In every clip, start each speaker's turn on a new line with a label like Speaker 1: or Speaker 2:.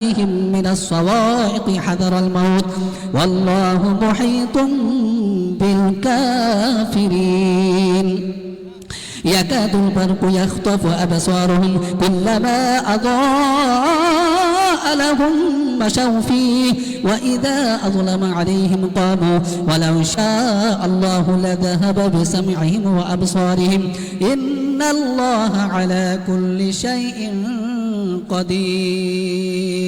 Speaker 1: من الصواعق حذر الموت والله محيط بالكافرين يكاد البرق يخطف أبصارهم كلما أضاء لهم مشوا فيه وإذا أظلم عليهم قاموا ولو شاء الله لذهب بسمعهم وأبصارهم إن الله على كل شيء قدير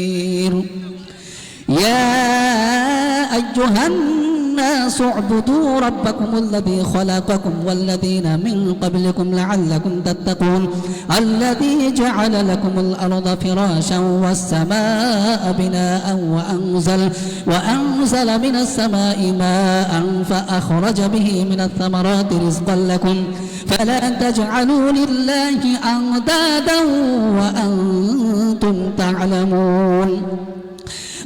Speaker 1: يا أيها الناس اعبدوا ربكم الذي خلقكم والذين من قبلكم لعلكم تتقون الذي جعل لكم الأرض فراشا والسماء بناء وأنزل من السماء ماء فأخرج به من الثمرات رزقا لكم فلا تجعلوا لله أندادا وأنتم تعلمون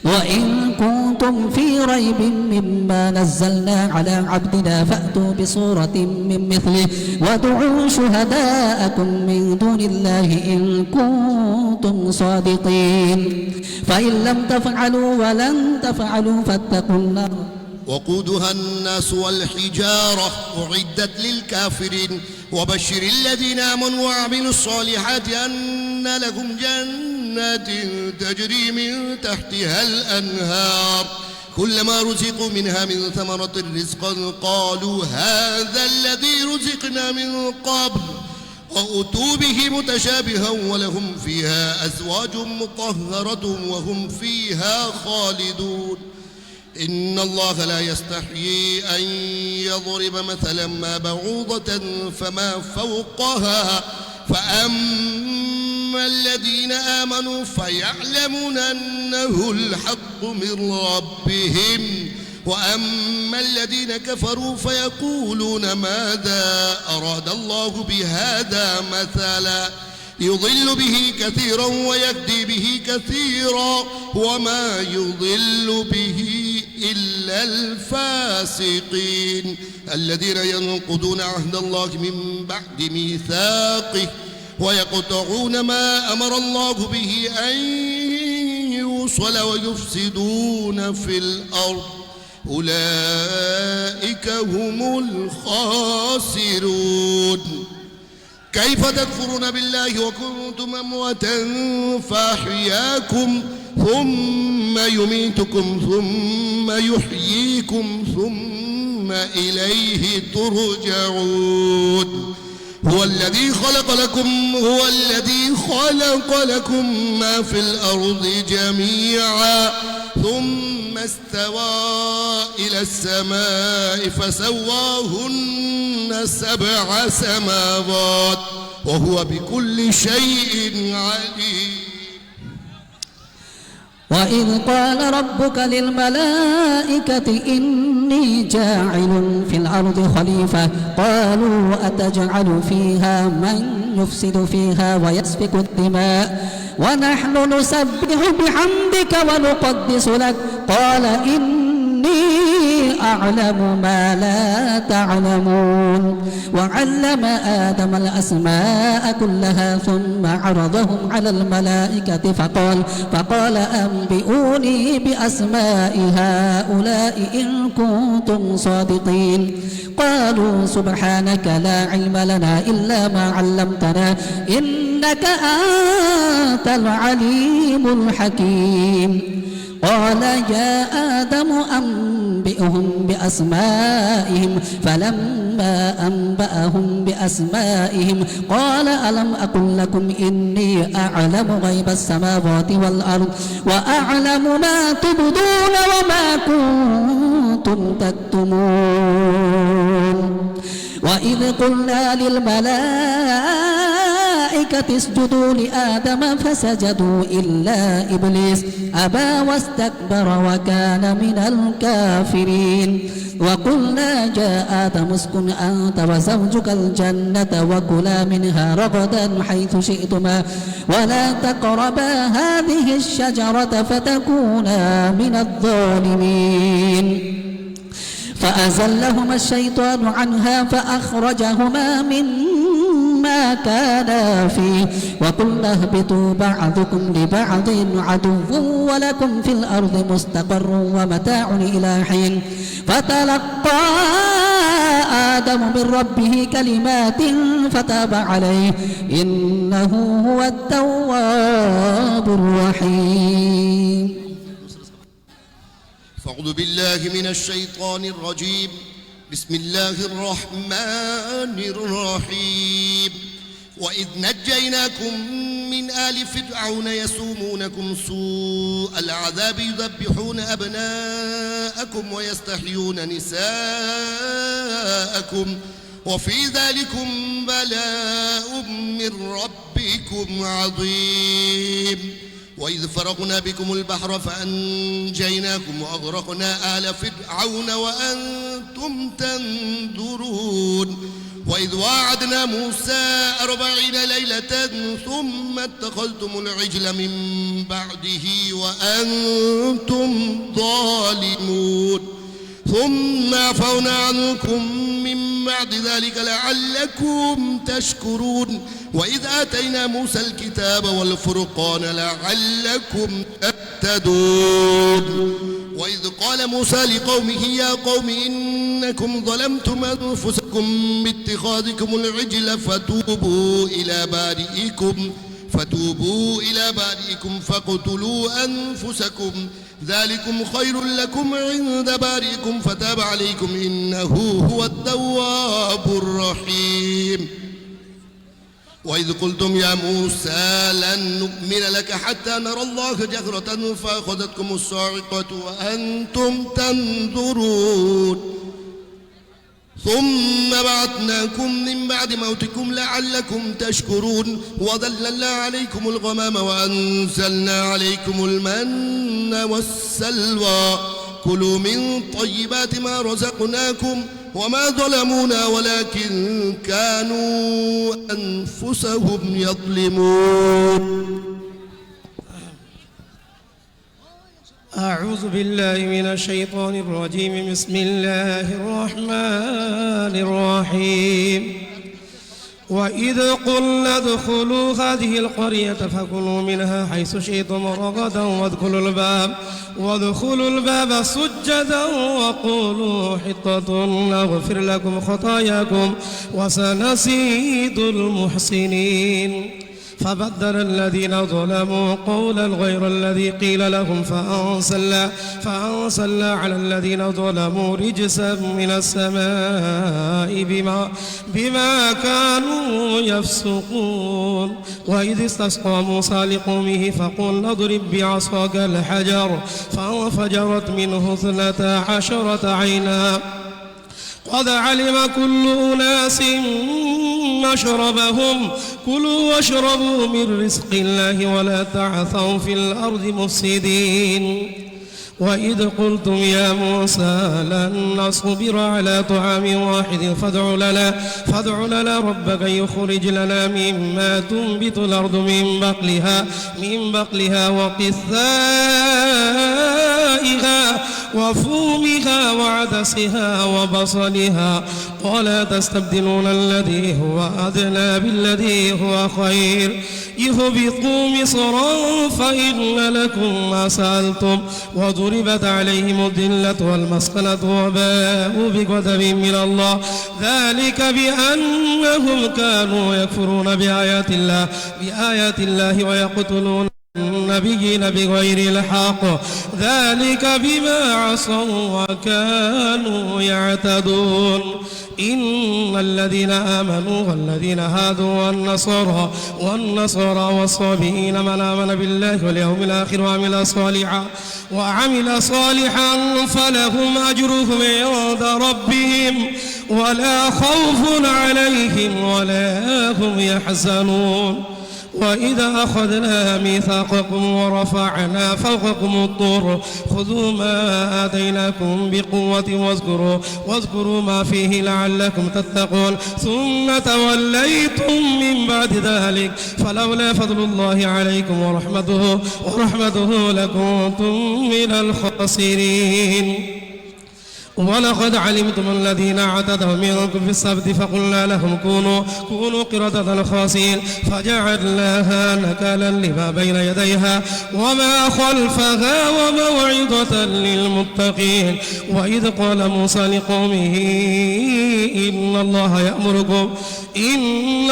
Speaker 1: وإن كنتم في ريب مما نزلنا على عبدنا فأتوا بصورة من مثله وادعوا شهداءكم من دون الله إن كنتم صادقين فإن لم تفعلوا ولن تفعلوا فاتقوا النار
Speaker 2: وقودها الناس والحجارة أعدت للكافرين وبشر الذين آمنوا وعملوا الصالحات أن لهم جنات تجري من تحتها الأنهار كلما رزقوا منها من ثمرة رزقا قالوا هذا الذي رزقنا من قبل وأتوا به متشابها ولهم فيها أزواج مطهرة وهم فيها خالدون إن الله لا يستحيي أن يضرب مثلا ما بعوضة فما فوقها فأما الذين آمنوا فيعلمون أنه الحق من ربهم وأما الذين كفروا فيقولون ماذا أراد الله بهذا مثلا يضل به كثيرا ويهدي به كثيرا وما يضل به إلا الفاسقين الذين ينقضون عهد الله من بعد ميثاقه ويقطعون ما أمر الله به أن يوصل ويفسدون في الأرض أولئك هم الخاسرون كيف تكفرون بالله وكنتم أمواتا فأحياكم ثم يميتكم ثم يحييكم ثم إليه ترجعون هو الذي خلق لكم ما في الأرض جميعا ثم استوى إلى السماء فسواهن 7 سماوات وهو بكل شيء عليم
Speaker 1: وإذ قال ربك للملائكة إني جاعل في الأرض خليفة قالوا أتجعل فيها من يفسد فيها ويسفك الدماء ونحن نسبح بحمدك ونقدس لك قال إني أعلم ما لا تعلمون وعلم آدم الأسماء كلها ثم عرضهم على الملائكة فقال أنبئوني بأسماء هؤلاء إن كنتم صادقين قالوا سبحانك لا علم لنا إلا ما علمتنا إنك أنت العليم الحكيم قال يا آدم أنبئهم بأسمائهم فلما أنبأهم بأسمائهم قال ألم أقل لكم إني أعلم غيب السماوات والأرض وأعلم ما تبدون وما كنتم تكتمون وإذ قلنا للملائكة اسجدوا لآدم فسجدوا إلا إبليس أبى واستكبر وكان من الكافرين وقلنا يا آدم اسكن أنت وزوجك الجنة وكلا منها رغدا حيث شئتما ولا تقربا هذه الشجرة فتكونا من الظالمين فأزلهما الشيطان عنها فأخرجهما مما ما كانا فيه وقلنا اهبطوا بعضكم لبعض عدو ولكم في الأرض مستقر ومتاع إلى حين فتلقى آدم من ربه كلمات فتاب عليه إنه هو التواب الرحيم.
Speaker 2: فاعوذ بالله من الشيطان الرجيم. بسم الله الرحمن الرحيم. وإذ نجيناكم من آل فرعون يسومونكم سوء العذاب يذبحون أبناءكم ويستحيون نساءكم وفي ذلكم بلاء من ربكم عظيم. وإذ فرقنا بكم البحر فأنجيناكم وأغرقنا آل فرعون وأنتم تنظرون. وإذ واعدنا موسى 40 ليلة ثم اتخذتم العجل من بعده وأنتم ظالمون ثم عفونا عنكم من بعد ذلك لعلكم تشكرون. وإذ آتينا موسى الكتاب والفرقان لعلكم تهتدون. وإذ قال موسى لقومه يا قوم إنكم ظلمتم أنفسكم باتخاذكم العجل فتوبوا إلى بارئكم فاقتلوا أنفسكم ذلكم خير لكم عند بارئكم فتاب عليكم إنه هو التواب الرحيم. وإذ قلتم يا موسى لن نؤمن لك حتى نرى الله جهرة فأخذتكم الصاعقة وأنتم تنظرون ثم بعثناكم من بعد موتكم لعلكم تشكرون. وظللنا عليكم الغمام وأنزلنا عليكم المن والسلوى كلوا من طيبات ما رزقناكم وما ظلمونا ولكن كانوا أنفسهم يظلمون.
Speaker 3: أعوذ بالله من الشيطان الرجيم. بسم الله الرحمن الرحيم. وإذ قلنا ادخلوا هذه القرية فكلوا منها حيث شئتم رغدا وادخلوا الباب سجدا وقولوا حطة نغفر لكم خطاياكم وسنزيد المحسنين. فبدل الذين ظلموا قولا غير الذي قيل لهم فأنزلنا على الذين ظلموا رجزا من السماء بما كانوا يفسقون. وإذ استسقى موسى لقومه فقل اضرب بعصاك الحجر فانفجرت منه 12 عينا قد علم كل أناس مشربهم كلوا واشربوا من رزق الله ولا تعثوا في الأرض مفسدين. وإذ قلتم يا موسى لن نصبر على طعام واحد فادع لنا ربك يخرج لنا مما تنبت الأرض من بقلها وقثائها وفومها وعدسها وبصلها قال تستبدلون الذي هو أدنى بالذي هو خير اهبطوا مصرا فإن لكم ما سألتم وضربت عليهم الذلة والمسكنة وباءوا بغضب من الله ذلك بأنهم كانوا يكفرون بآيات الله ويقتلون النبيين بغير الحق ذلك بما عصوا وكانوا يعتدون. إن الذين آمنوا والذين هادوا والنصارى والصابئين من آمن بالله واليوم الآخر وعمل صالحا فلهم أجرهم عند ربهم ولا خوف عليهم ولا هم يحزنون. وإذا أخذنا ميثاقكم ورفعنا فوقكم الطور خذوا ما آتيناكم بقوة واذكروا ما فيه لعلكم تتقون ثم توليتم من بعد ذلك فلولا فضل الله عليكم ورحمته لكنتم من الخاسرين. ولقد علمتم الذين اعتدوا منكم في السبت فقلنا لهم كونوا قردة خاسئين فجعلناها نكالا لما بين يديها وما خلفها وموعظة للمتقين. وإذ قال موسى لقومه إن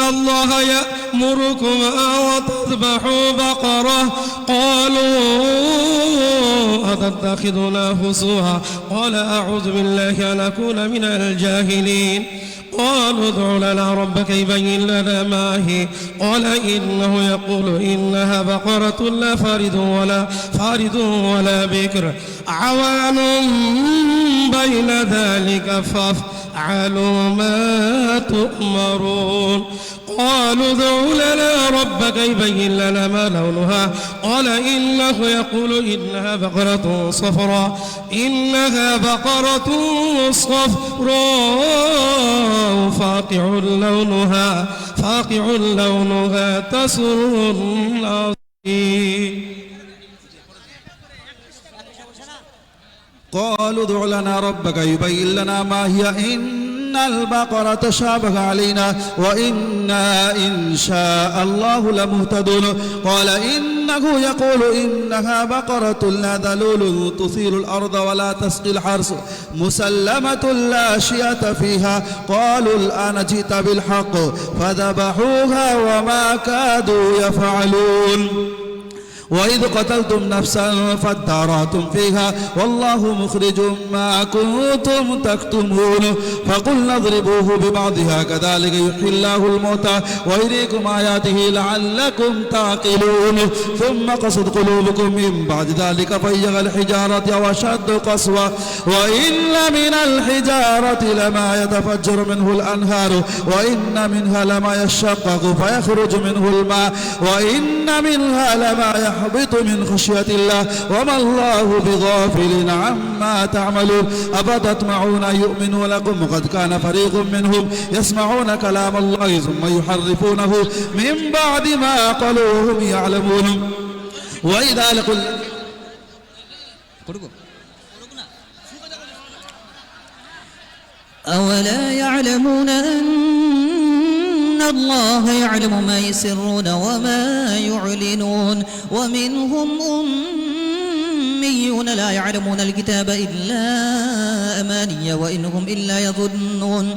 Speaker 3: الله يأمركم أن تذبحوا بقرة قالوا أتتخذنا هزوا قال أعوذ بالله أن أكون من الجاهلين. قالوا ادع لنا ربك يبين لنا ما هي قال إنه يقول إنها بقرة لا فارض ولا بكر عوان بين ذلك فافعلوا ما تؤمرون. قالوا ادع لنا ربك يبين لنا ما لونها قال إنه يقول إنها بقرة صفراء فاقع لونها تسر الناظرين.
Speaker 4: قالوا ادع لنا ربك يبين لنا ما هي إن البقرة تشابه علينا وإنا إن شاء الله لمهتدون. قال إنه يقول إنها بقرة لا ذلول تثير الأرض ولا تسقي الحرث مسلمة لا شية فيها. قالوا الآن جئت بالحق فذبحوها وما كادوا يفعلون. وإذ قتلتم نفسا فادارأتم فيها والله مخرج ما كنتم تكتمون. فقلنا اضربوه ببعضها كذلك يحيي الله الموتى ويريكم آياته لعلكم تعقلون. ثم قست قلوبكم من بعد ذلك فهي كالحجارة أو أشد قسوة وإن من الحجارة لما يتفجر منه الأنهار وإن منها لما يشقق فيخرج منه الماء وإن منها لما يحبط من خشية الله وما الله بغافل عما تعملون. أفتطمعون أن يؤمنوا لكم وقد كان فريق منهم يسمعون كلام الله ثم يحرفونه من بعد ما قالوا هم يعلمون. وإذا لقوا
Speaker 1: أولا يعلمون أن الله يعلم ما يسرون وما يعلنون ومنهم أميون لا يعلمون الكتاب إلا أماني وإنهم إلا يظنون.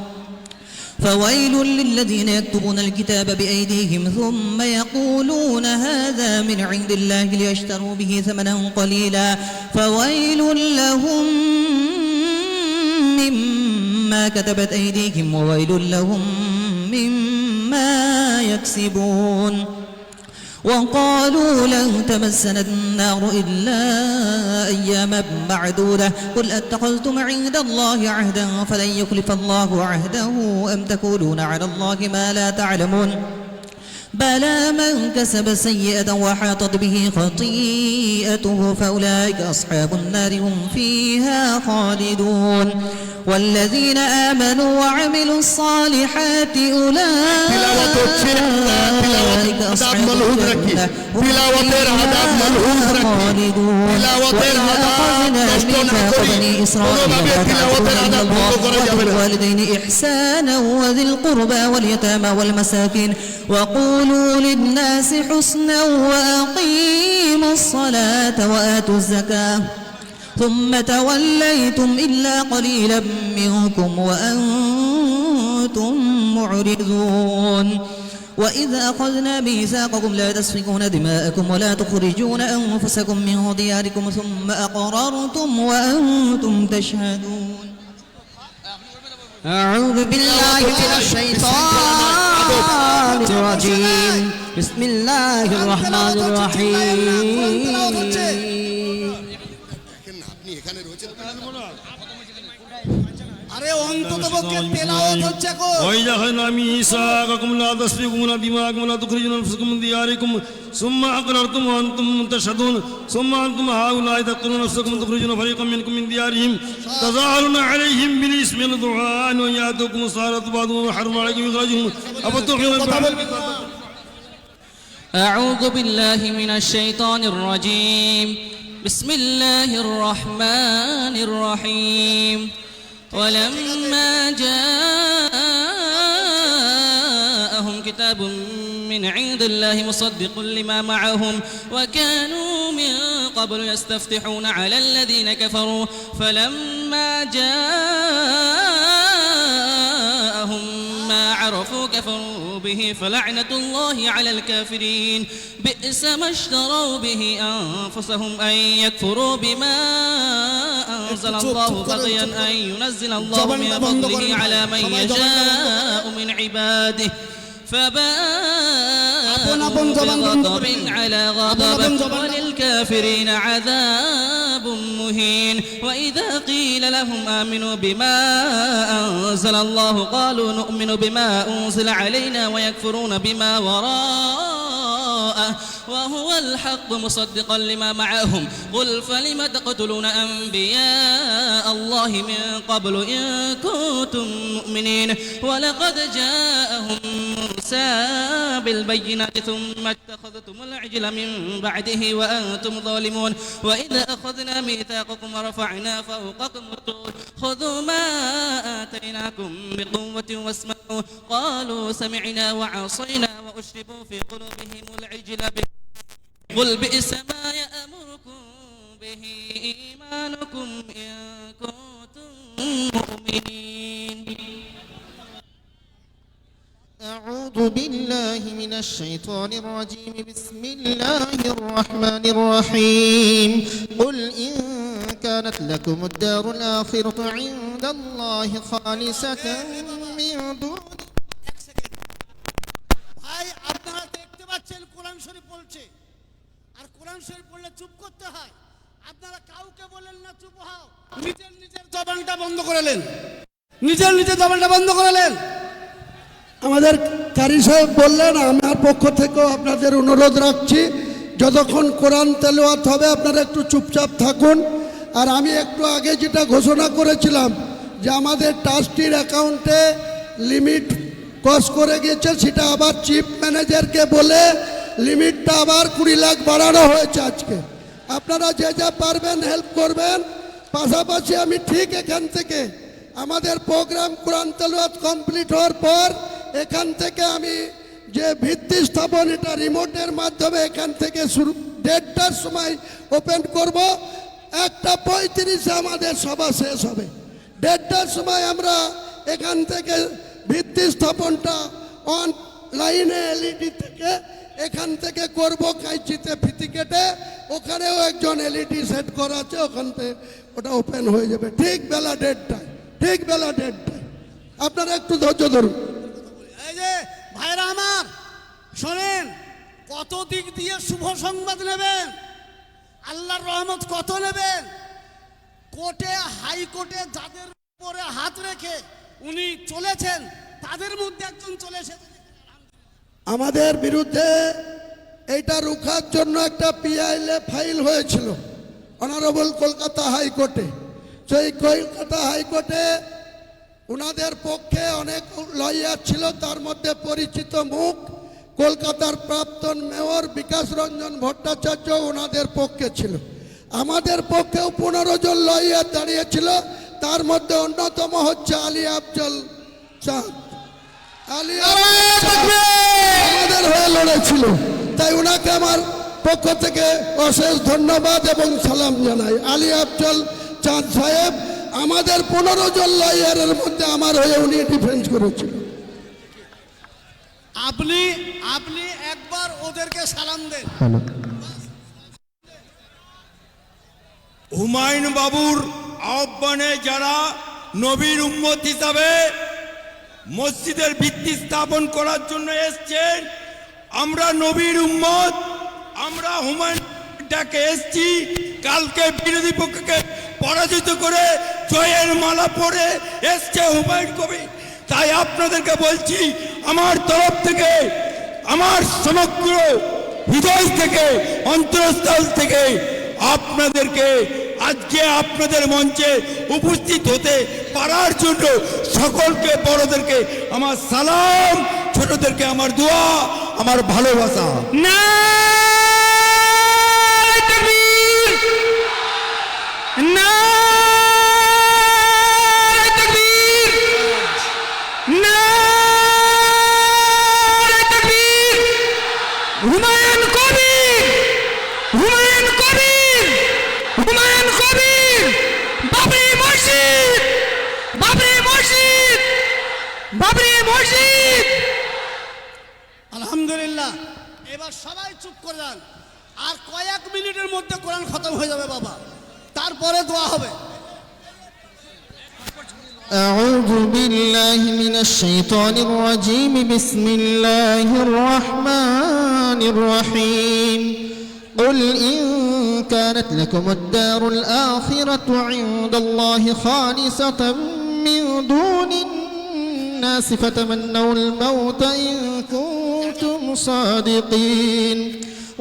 Speaker 1: فويل للذين يكتبون الكتاب بأيديهم ثم يقولون هذا من عند الله ليشتروا به ثمنا قليلا فويل لهم مما كتبت أيديهم وويل لهم مما يكسبون. وقالوا لن تمسنا النار إلا أياما معدودة قل أتخذتم عند الله عهدا فلن يخلف الله عهده أم تقولون على الله ما لا تعلمون. بلى من كسب سيئة وحاطت به خطيئته فأولئك أصحاب النار هم فيها خالدون. والذين آمنوا وعملوا الصالحات أولئك أصحاب الجنة هم فيها خالدون. وإذ أخذنا ميثاق بني إسرائيل لا تعبدون إلا الله وبالوالدين إحسانا وذي القربى واليتامى والمساكين وقولوا للناس حسنا وأقيموا الصلاة وآتوا الزكاة ثم توليتم إلا قليلا منكم وأنتم معرضون. وإذا أخذنا ميثاقكم لا تسفكون دماءكم ولا تخرجون أنفسكم من دياركم ثم أقررتم وأنتم تشهدون. أعوذ بالله من الشيطان الرجيم بسم الله الرحمن الرحيم.
Speaker 5: وإذا أخذنا ميثاقكم لا تسفكون دماءكم ولا تخرجون أنفسكم من دياركم ثم أقررتم وأنتم تشهدون ثم أنتم هؤلاء تقتلون أنفسكم تخرجون فريقا منكم من ديارهم تظاهرون عليهم بالإثم والعدوان أن يأتوكم صارت بعضهم وحرم عليكم إخراجهم أفتؤمنون.
Speaker 1: أعوذ بالله من الشيطان الرجيم بسم الله الرحمن الرحيم. ولما جاءهم كتاب من عند الله مصدق لما معهم وكانوا من قبل يستفتحون على الذين كفروا فلما جاءهم ما عرفوا كفروا به فلعنة الله على الكافرين بئس ما اشتروا به أنفسهم أن يكفروا بما أنزل الله بغيا أن ينزل الله من فضله على من يشاء من عباده فباءوا بغضب على غضب وللكافرين عذاب مهين وإذا قيل لهم آمنوا بما أنزل الله قالوا نؤمن بما أنزل علينا ويكفرون بما وراءه وهو الحق مصدقا لما معهم قل فلم تقتلون أنبياء الله من قبل إن كنتم مؤمنين ولقد جاءهم موسى بالبينات ثم اتخذتم العجل من بعده وأنتم ظالمون وإذا أخذنا ميثاقكم ورفعنا فوقكم الطور خذوا ما آتيناكم بقوة واسمعوا قالوا سمعنا وعصينا وأشربوا في قلوبهم العجل قل بئس ما يأمركم به إيمانكم إن كنتم مؤمنين
Speaker 6: أعوذ بالله من الشيطان الرجيم بسم الله الرحمن الرحيم قل إن كانت لكم الدار الآخرة عند الله خالصة من دون
Speaker 7: ভাই আপনারা দেখতে পাচ্ছেন কোরআন শরীফ বলছে আর কোরআন শরীফ বললে চুপ করতে হয় আপনারা কাউকে বলেন না চুপ হও নিজের নিজের জবানটা বন্ধ করলেন
Speaker 8: আমাদের কারি সাহেব বললেন আমার পক্ষ থেকেও আপনাদের অনুরোধ রাখছি যতক্ষণ কোরআন তেলাওয়াত হবে আপনারা একটু চুপচাপ থাকুন আর আমি একটু আগে যেটা ঘোষণা করেছিলাম যে আমাদের ট্রাস্টির অ্যাকাউন্টে লিমিট ক্রস করে গেছে সেটা আবার চিফ ম্যানেজারকে বলে লিমিটটা আবার 20 লাখ বাড়ানো হয়েছে আজকে আপনারা যে যা পারবেন হেল্প করবেন পাশাপাশি আমি ঠিক এখান থেকে আমাদের প্রোগ্রাম কোরআন তেলাওয়াত কমপ্লিট হওয়ার পর এখান থেকে আমি যে ভিত্তি স্থাপন এটা রিমোটের মাধ্যমে এখান থেকে শুরু 1:30টার সময় ওপেন করব 1:35 আমাদের সভা শেষ হবে 1:30টার সময় আমরা এখান থেকে ভিত্তি স্থাপনটা অনলাইনে এলইডি থেকে এখান থেকে করব কাইচিতে ফিতি কেটে ওখানেও একজন এলইডি সেট করা আছে ওখান থেকে ওটা ওপেন হয়ে যাবে ঠিক বেলা 1:30টায় আপনারা একটু ধৈর্য ধরুন
Speaker 7: এই যে ভাইরা আমার শোনেন কত দিক দিয়ে শুভ সংবাদ নেবেন আল্লাহর রহমত কত নেবেন কোর্টে হাইকোর্টে যাদের উপরে হাত রেখে উনি চলেছেন তাদের মধ্যে একজন চলে এসেছেন
Speaker 8: আমাদের বিরুদ্ধে এইটা রুখার জন্য একটা পিআইএল ফাইল হয়েছিল অনারেবল কলকাতা হাইকোর্টে সেই কলকাতা হাইকোর্টে ওনাদের পক্ষে অনেক লয়ার ছিল তার মধ্যে পরিচিত মুখ কলকাতার প্রাক্তন মেয়র বিকাশ রঞ্জন ভট্টাচার্য ওনাদের পক্ষে ছিল আমাদের পক্ষেও 15 জন লয়ার দাঁড়িয়েছিল তার মধ্যে অন্যতম হচ্ছে আলী আফজল চাঁদ আমাদের হয়ে লড়েছিল তাই ওনাকে আমার পক্ষ থেকে অশেষ ধন্যবাদ এবং সালাম জানাই আলী আফজল চাঁদ সাহেব আমাদের 15 জন লয়ারের মধ্যে আমার হয়ে উনি ডিফেন্স করেছিল
Speaker 7: আপনি একবার ওদেরকে সালাম দেন
Speaker 9: হুমায়ুন বাবুর আহ্বানে যারা নবীর উম্মত হিসাবে মসজিদের ভিত্তি স্থাপন করার জন্য এসেছেন আমরা নবীর উম্মত আমরা হুমায়ুন ডাকে এসেছি কালকে বিরোধী পক্ষকে পরাজিত করে জয়ের মালা পরে এসছে হুমায়ুন কবির তাই আপনাদেরকে বলছি আমার তরফ থেকে আমার সমগ্র হৃদয় থেকে অন্তরস্থল থেকে আপনাদেরকে আজকে আপনাদের মঞ্চে উপস্থিত হতে পারার জন্য সকলকে বড়দেরকে আমার সালাম ছোটদেরকে আমার দোয়া আমার ভালোবাসা
Speaker 3: নারায়ে তাকবীর হুমায়ুন কবির, বাবরি মসজিদ, বাবরি মসজিদ, বাবরি মসজিদ।
Speaker 7: আলহামদুলিল্লাহ, এবার সবাই চুপ করে যান। আর কয়েক মিনিটের মধ্যে কোরআন খতম হয়ে যাবে বাবা, তারপরে দোয়া হবে।
Speaker 6: أعوذ بالله من الشيطان الرجيم بسم الله الرحمن الرحيم قل إن كانت لكم الدار الآخرة عند الله خالصة من دون الناس فتمنوا الموت إن كنتم صادقين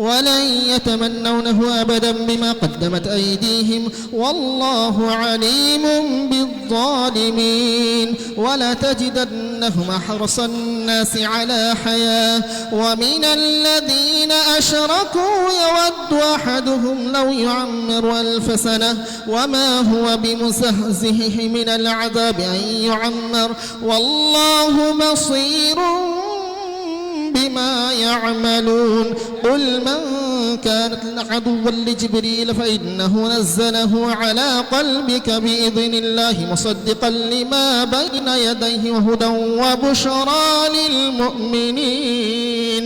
Speaker 6: ولن يتمنونه أبدا بما قدمت أيديهم والله عليم بالظالمين ولا تجدنهم أحرص الناس على حياة ومن الذين أشركوا يود أحدهم لو يعمر 1000 سنة وما هو بمزحزحه من العذاب أن يعمر والله بصير بما يعملون قل من كانت عدوا لجبريل فإنه نزله على قلبك بإذن الله مصدقا لما بين يديه وهدى وبشرى للمؤمنين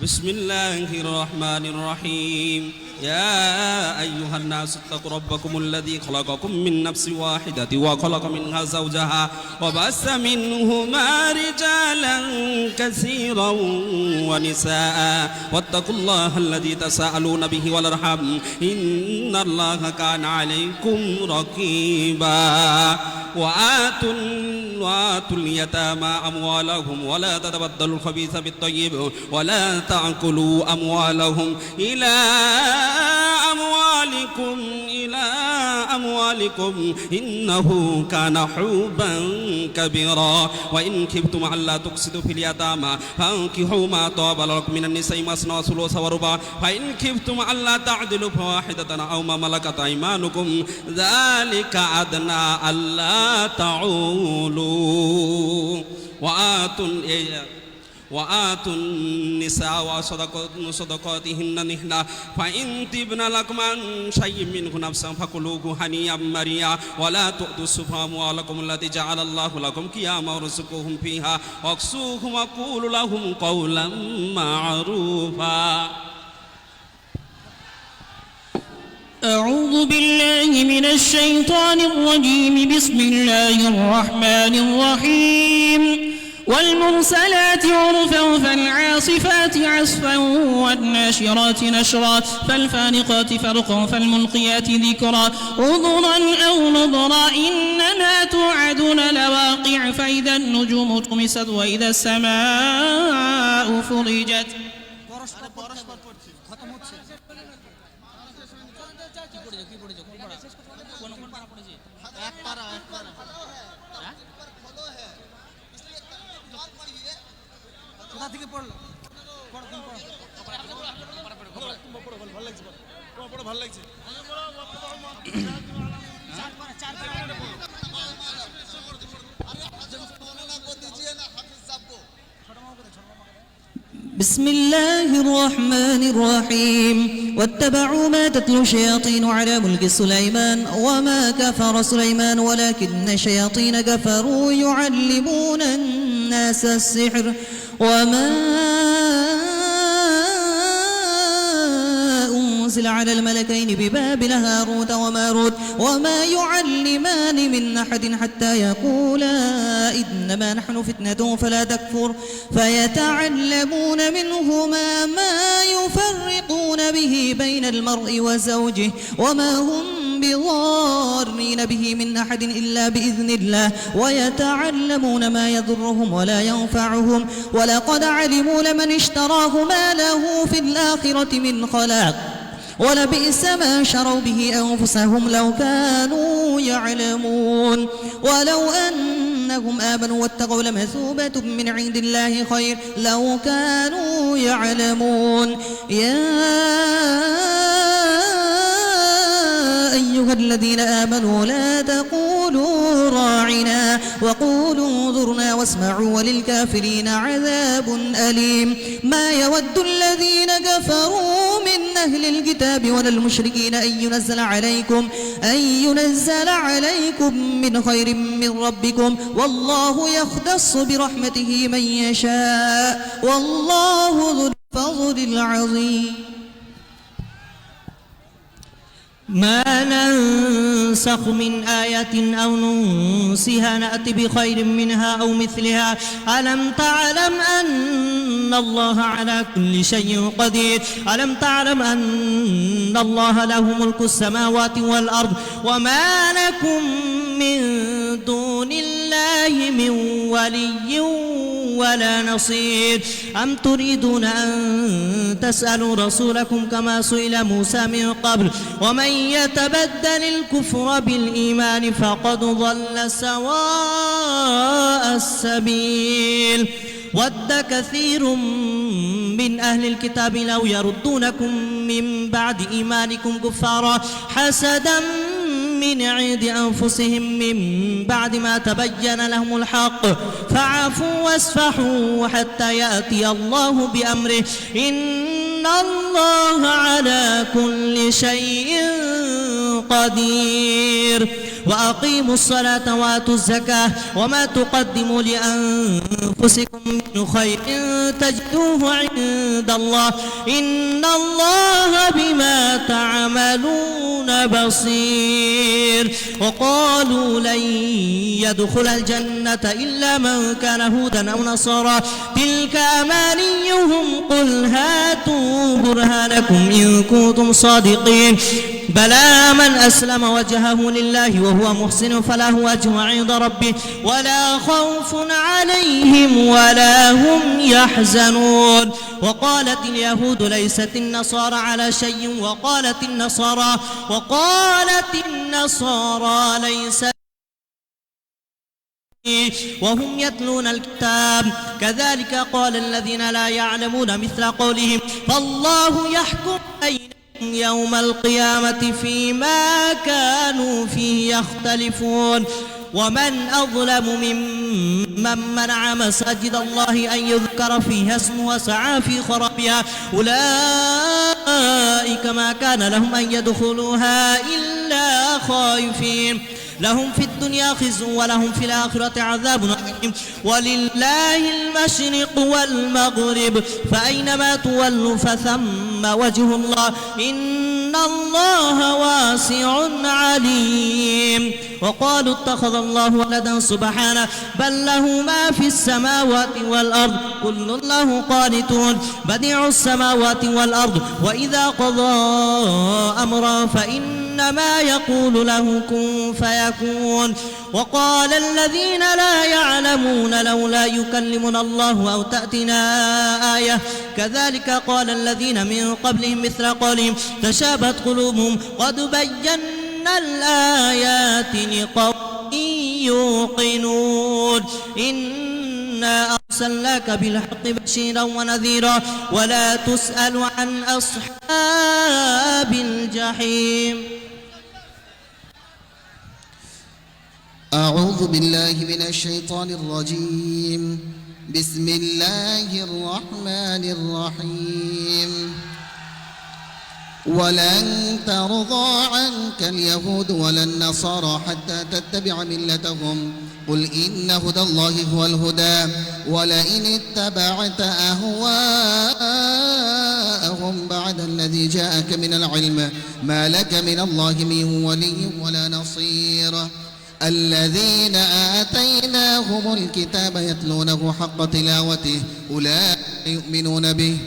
Speaker 3: بسم الله الرحمن الرحيم يا أيها الناس اتقوا ربكم الذي خلقكم من نفس واحدة وخلق منها زوجها وبث منهما رجالا كثيرا ونساء واتقوا الله الذي تساءلون به والأرحام إن الله كان عليكم رقيبا وآتوا اليتامى أموالهم ولا تتبدلوا الخبيث بالطيب ولا تأكلوا أموالهم إلى أموالكم إنه كان حوبا كبيرا وإن خفتم ألا تقسطوا في اليتامى فانكحوا ما طاب لكم من النساء مثنى وثلاث ورباع فإن خفتم ألا تعدلوا فواحدة أو ما ملكت أيمانكم ذلك أدنى ألا تعولوا وآتوا النساء صدقاتهن نحلا فإن تبن لكم عن شيء منه نفسا فكلوه هنيئا مريئا ولا تؤتوا السفهاء أموالكم التي جعل الله لكم قياما وارزقوهم فيها واكسوهم وقولوا لهم قولا معروفا.
Speaker 1: أعوذ بالله من الشيطان الرجيم بسم الله الرحمن الرحيم والمرسلات عرفا فالعاصفات عصفا والناشرات نشرا فالفارقات فرقا فالملقيات ذكرا عذرا أو نذرا إنما توعدون لواقع فإذا النجوم طمست وإذا السماء فرجت بسم الله الرحمن الرحيم واتبعوا ما تتلو الشياطين على ملك سليمان وما كفر سليمان ولكن الشياطين كفروا يعلمون الناس السحر وما أنزل على الملكين ببابل هاروت وماروت وما يعلمان من أحد حتى يقولا إنما نحن فتنة فلا تكفر فيتعلمون منهما ما يفرقون به بين المرء وزوجه وما هم بضارين به من أحد إلا بإذن الله ويتعلمون ما يضرهم ولا ينفعهم ولقد علموا لمن اشتراه ما له في الآخرة من خلاق ولبئس ما شروا به أنفسهم لو كانوا يعلمون ولو أنهم آمنوا واتقوا لمثوبة من عند الله خير لو كانوا يعلمون يا أيها الذين آمنوا لا تقولوا وقولوا راعنا وقولوا انظرنا واسمعوا وللكافرين عذاب أليم ما يود الذين كفروا من أهل الكتاب ولا المشركين أن ينزل عليكم من خير من ربكم والله يختص برحمته من يشاء والله ذو الفضل العظيم
Speaker 10: ما ننسخ من آية أو ننسها نأتي بخير منها أو مثلها ألم تعلم أن الله على كل شيء قدير ألم تعلم أن الله له ملك السماوات والأرض وما لكم من دون الله من ولي ولا نصير أم تريدون أن تسألوا رسولكم كما سئل موسى من قبل ومن يتبدل الكفر بالإيمان فقد ضل سواء السبيل ود كثير من أهل الكتاب لو يردونكم من بعد إيمانكم كفارا حسدا من عند أنفسهم من بعد ما تبين لهم الحق فاعفوا واصفحوا حتى يأتي الله بأمره إن الله على كل شيء قدير وأقيموا الصلاة وآتوا الزكاة وما تقدموا لأنفسكم من خير تجدوه عند الله إن الله بما تعملون بصير وقالوا لن يدخل الجنة إلا من كان هودا أو نصارى تلك أمانيهم قل هاتوا برهانكم إن كنتم صادقين بلى من أسلم وجهه لله وهو محسن فله أجر عند ربه ولا خوف عليهم ولا هم يحزنون وقالت اليهود ليست النصارى على شيء وقالت النصارى ليست وهم يتلون الكتاب كذلك قال الذين لا يعلمون مثل قولهم فالله يحكم بينهم يوم القيامة فيما كانوا فيه يختلفون ومن أظلم ممن منع مساجد الله أن يذكر فيها اسمه وسعى في خرابها أولئك ما كان لهم أن يدخلوها إلا خائفين لهم في الدنيا خزي ولهم في الآخرة عذاب عظيم ولله المشرق والمغرب فأينما تولوا فثم وجه الله إن الله واسع عليم وقالوا اتخذ الله ولدا سبحانه بل له ما في السماوات والأرض كل له قانتون بديع السماوات والأرض وإذا قضى أمرا فإنما يقول له كن فيكون وقال الذين لا يعلمون لولا يكلمنا الله أو تأتنا آية كذلك قال الذين من قبلهم مثل قولهم تشابهت قلوبهم قد بينا الآيات لقوم يوقنون إنا أرسلناك بالحق بشيرا ونذيرا ولا تسأل عن أصحاب الجحيم
Speaker 6: أعوذ بالله من الشيطان الرجيم بسم الله الرحمن الرحيم ولن ترضى عنك اليهود ولا النصارى حتى تتبع ملتهم قل إن هدى الله هو الهدى ولئن اتبعت أهواءهم بعد الذي جاءك من العلم ما لك من الله من ولي ولا نصير الذين آتيناهم الكتاب يتلونه حق تلاوته أولئك يؤمنون به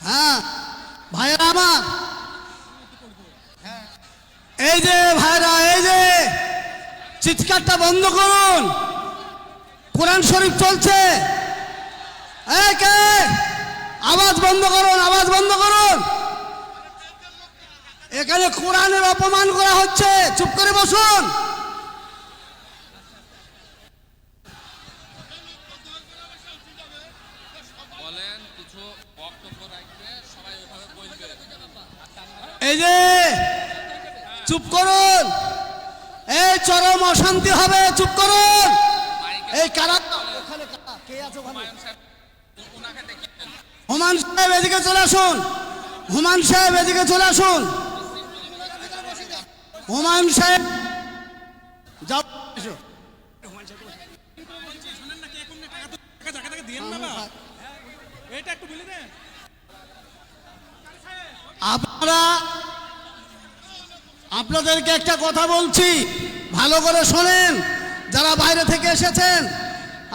Speaker 7: হ্যাঁ ভাইরা আমার এই যে ভাইরা এই যে চিৎকারটা বন্ধ করুন কোরআন শরীফ চলছে এই কে আওয়াজ বন্ধ করুন আওয়াজ বন্ধ করুন এখানে কোরআনের অপমান করা হচ্ছে চুপ করে বসুন এই যে চুপ করুন, এই চরম অশান্তি হবে, চুপ করুন। এই কারা ওখানে কে আছে ওখানে? হুমায়ুন সাহেব এদিকে চলে আসুন, হুমায়ুন সাহেব এদিকে চলে আসুন, হুমায়ুন সাহেব যাও। আপনাদেরকে একটা কথা বলছি, ভালো করে শোনেন। যারা বাইরে থেকে এসেছেন,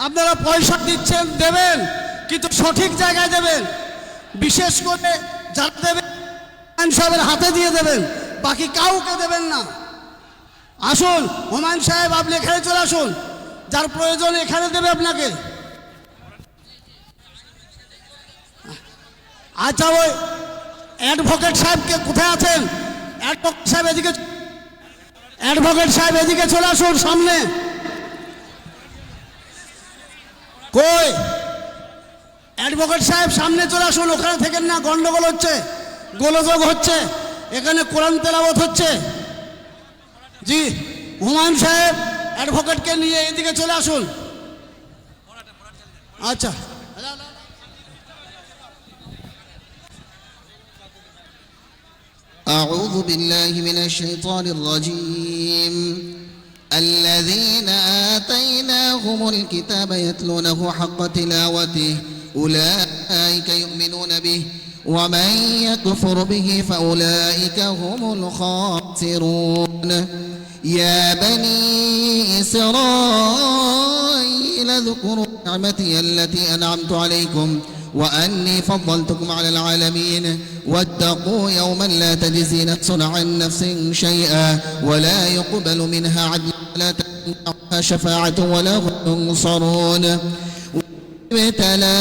Speaker 7: আপনারা পয়সা দিচ্ছেন, দেবেন, কিন্তু সঠিক জায়গায় দেবেন। বিশেষ করে যারা দেবেন হুমায়ুন সাহেবের হাতে দিয়ে দেবেন, বাকি কাউকে দেবেন না। আসুন হুমায়ুন সাহেব, আপনি এখানে চলে আসুন, যার প্রয়োজন এখানে দেবে আপনাকে। আচ্ছা, ওই অ্যাডভোকেট সাহেবকে কোথায় আছেন? অ্যাডভোকেট সাহেব এদিকে, অ্যাডভোকেট সাহেব এদিকে চলে আসুন সামনে। কই অ্যাডভোকেট সাহেব, সামনে চলে আসুন। ওখানে থেকে না, গন্ডগোল হচ্ছে, গোলযোগ হচ্ছে, এখানে কোরআন তেলাওয়াত হচ্ছে। জি, হুমায়ুন সাহেব অ্যাডভোকেটকে নিয়ে এদিকে চলে আসুন। আচ্ছা,
Speaker 6: أعوذ بالله من الشيطان الرجيم. الذين آتيناهم الكتاب يتلونه حق تلاوته أولئك يؤمنون به ومن يكفر به فأولئك هم الخاسرون. يا بني إسرائيل اذكروا نعمتي التي أنعمت عليكم وأني فضلتكم على العالمين واتقوا يوما لا تجزي نفس عن نفس شيئا ولا يقبل منها عدل ولا تنفعها شفاعة ولا هم ينصرون. ابتلى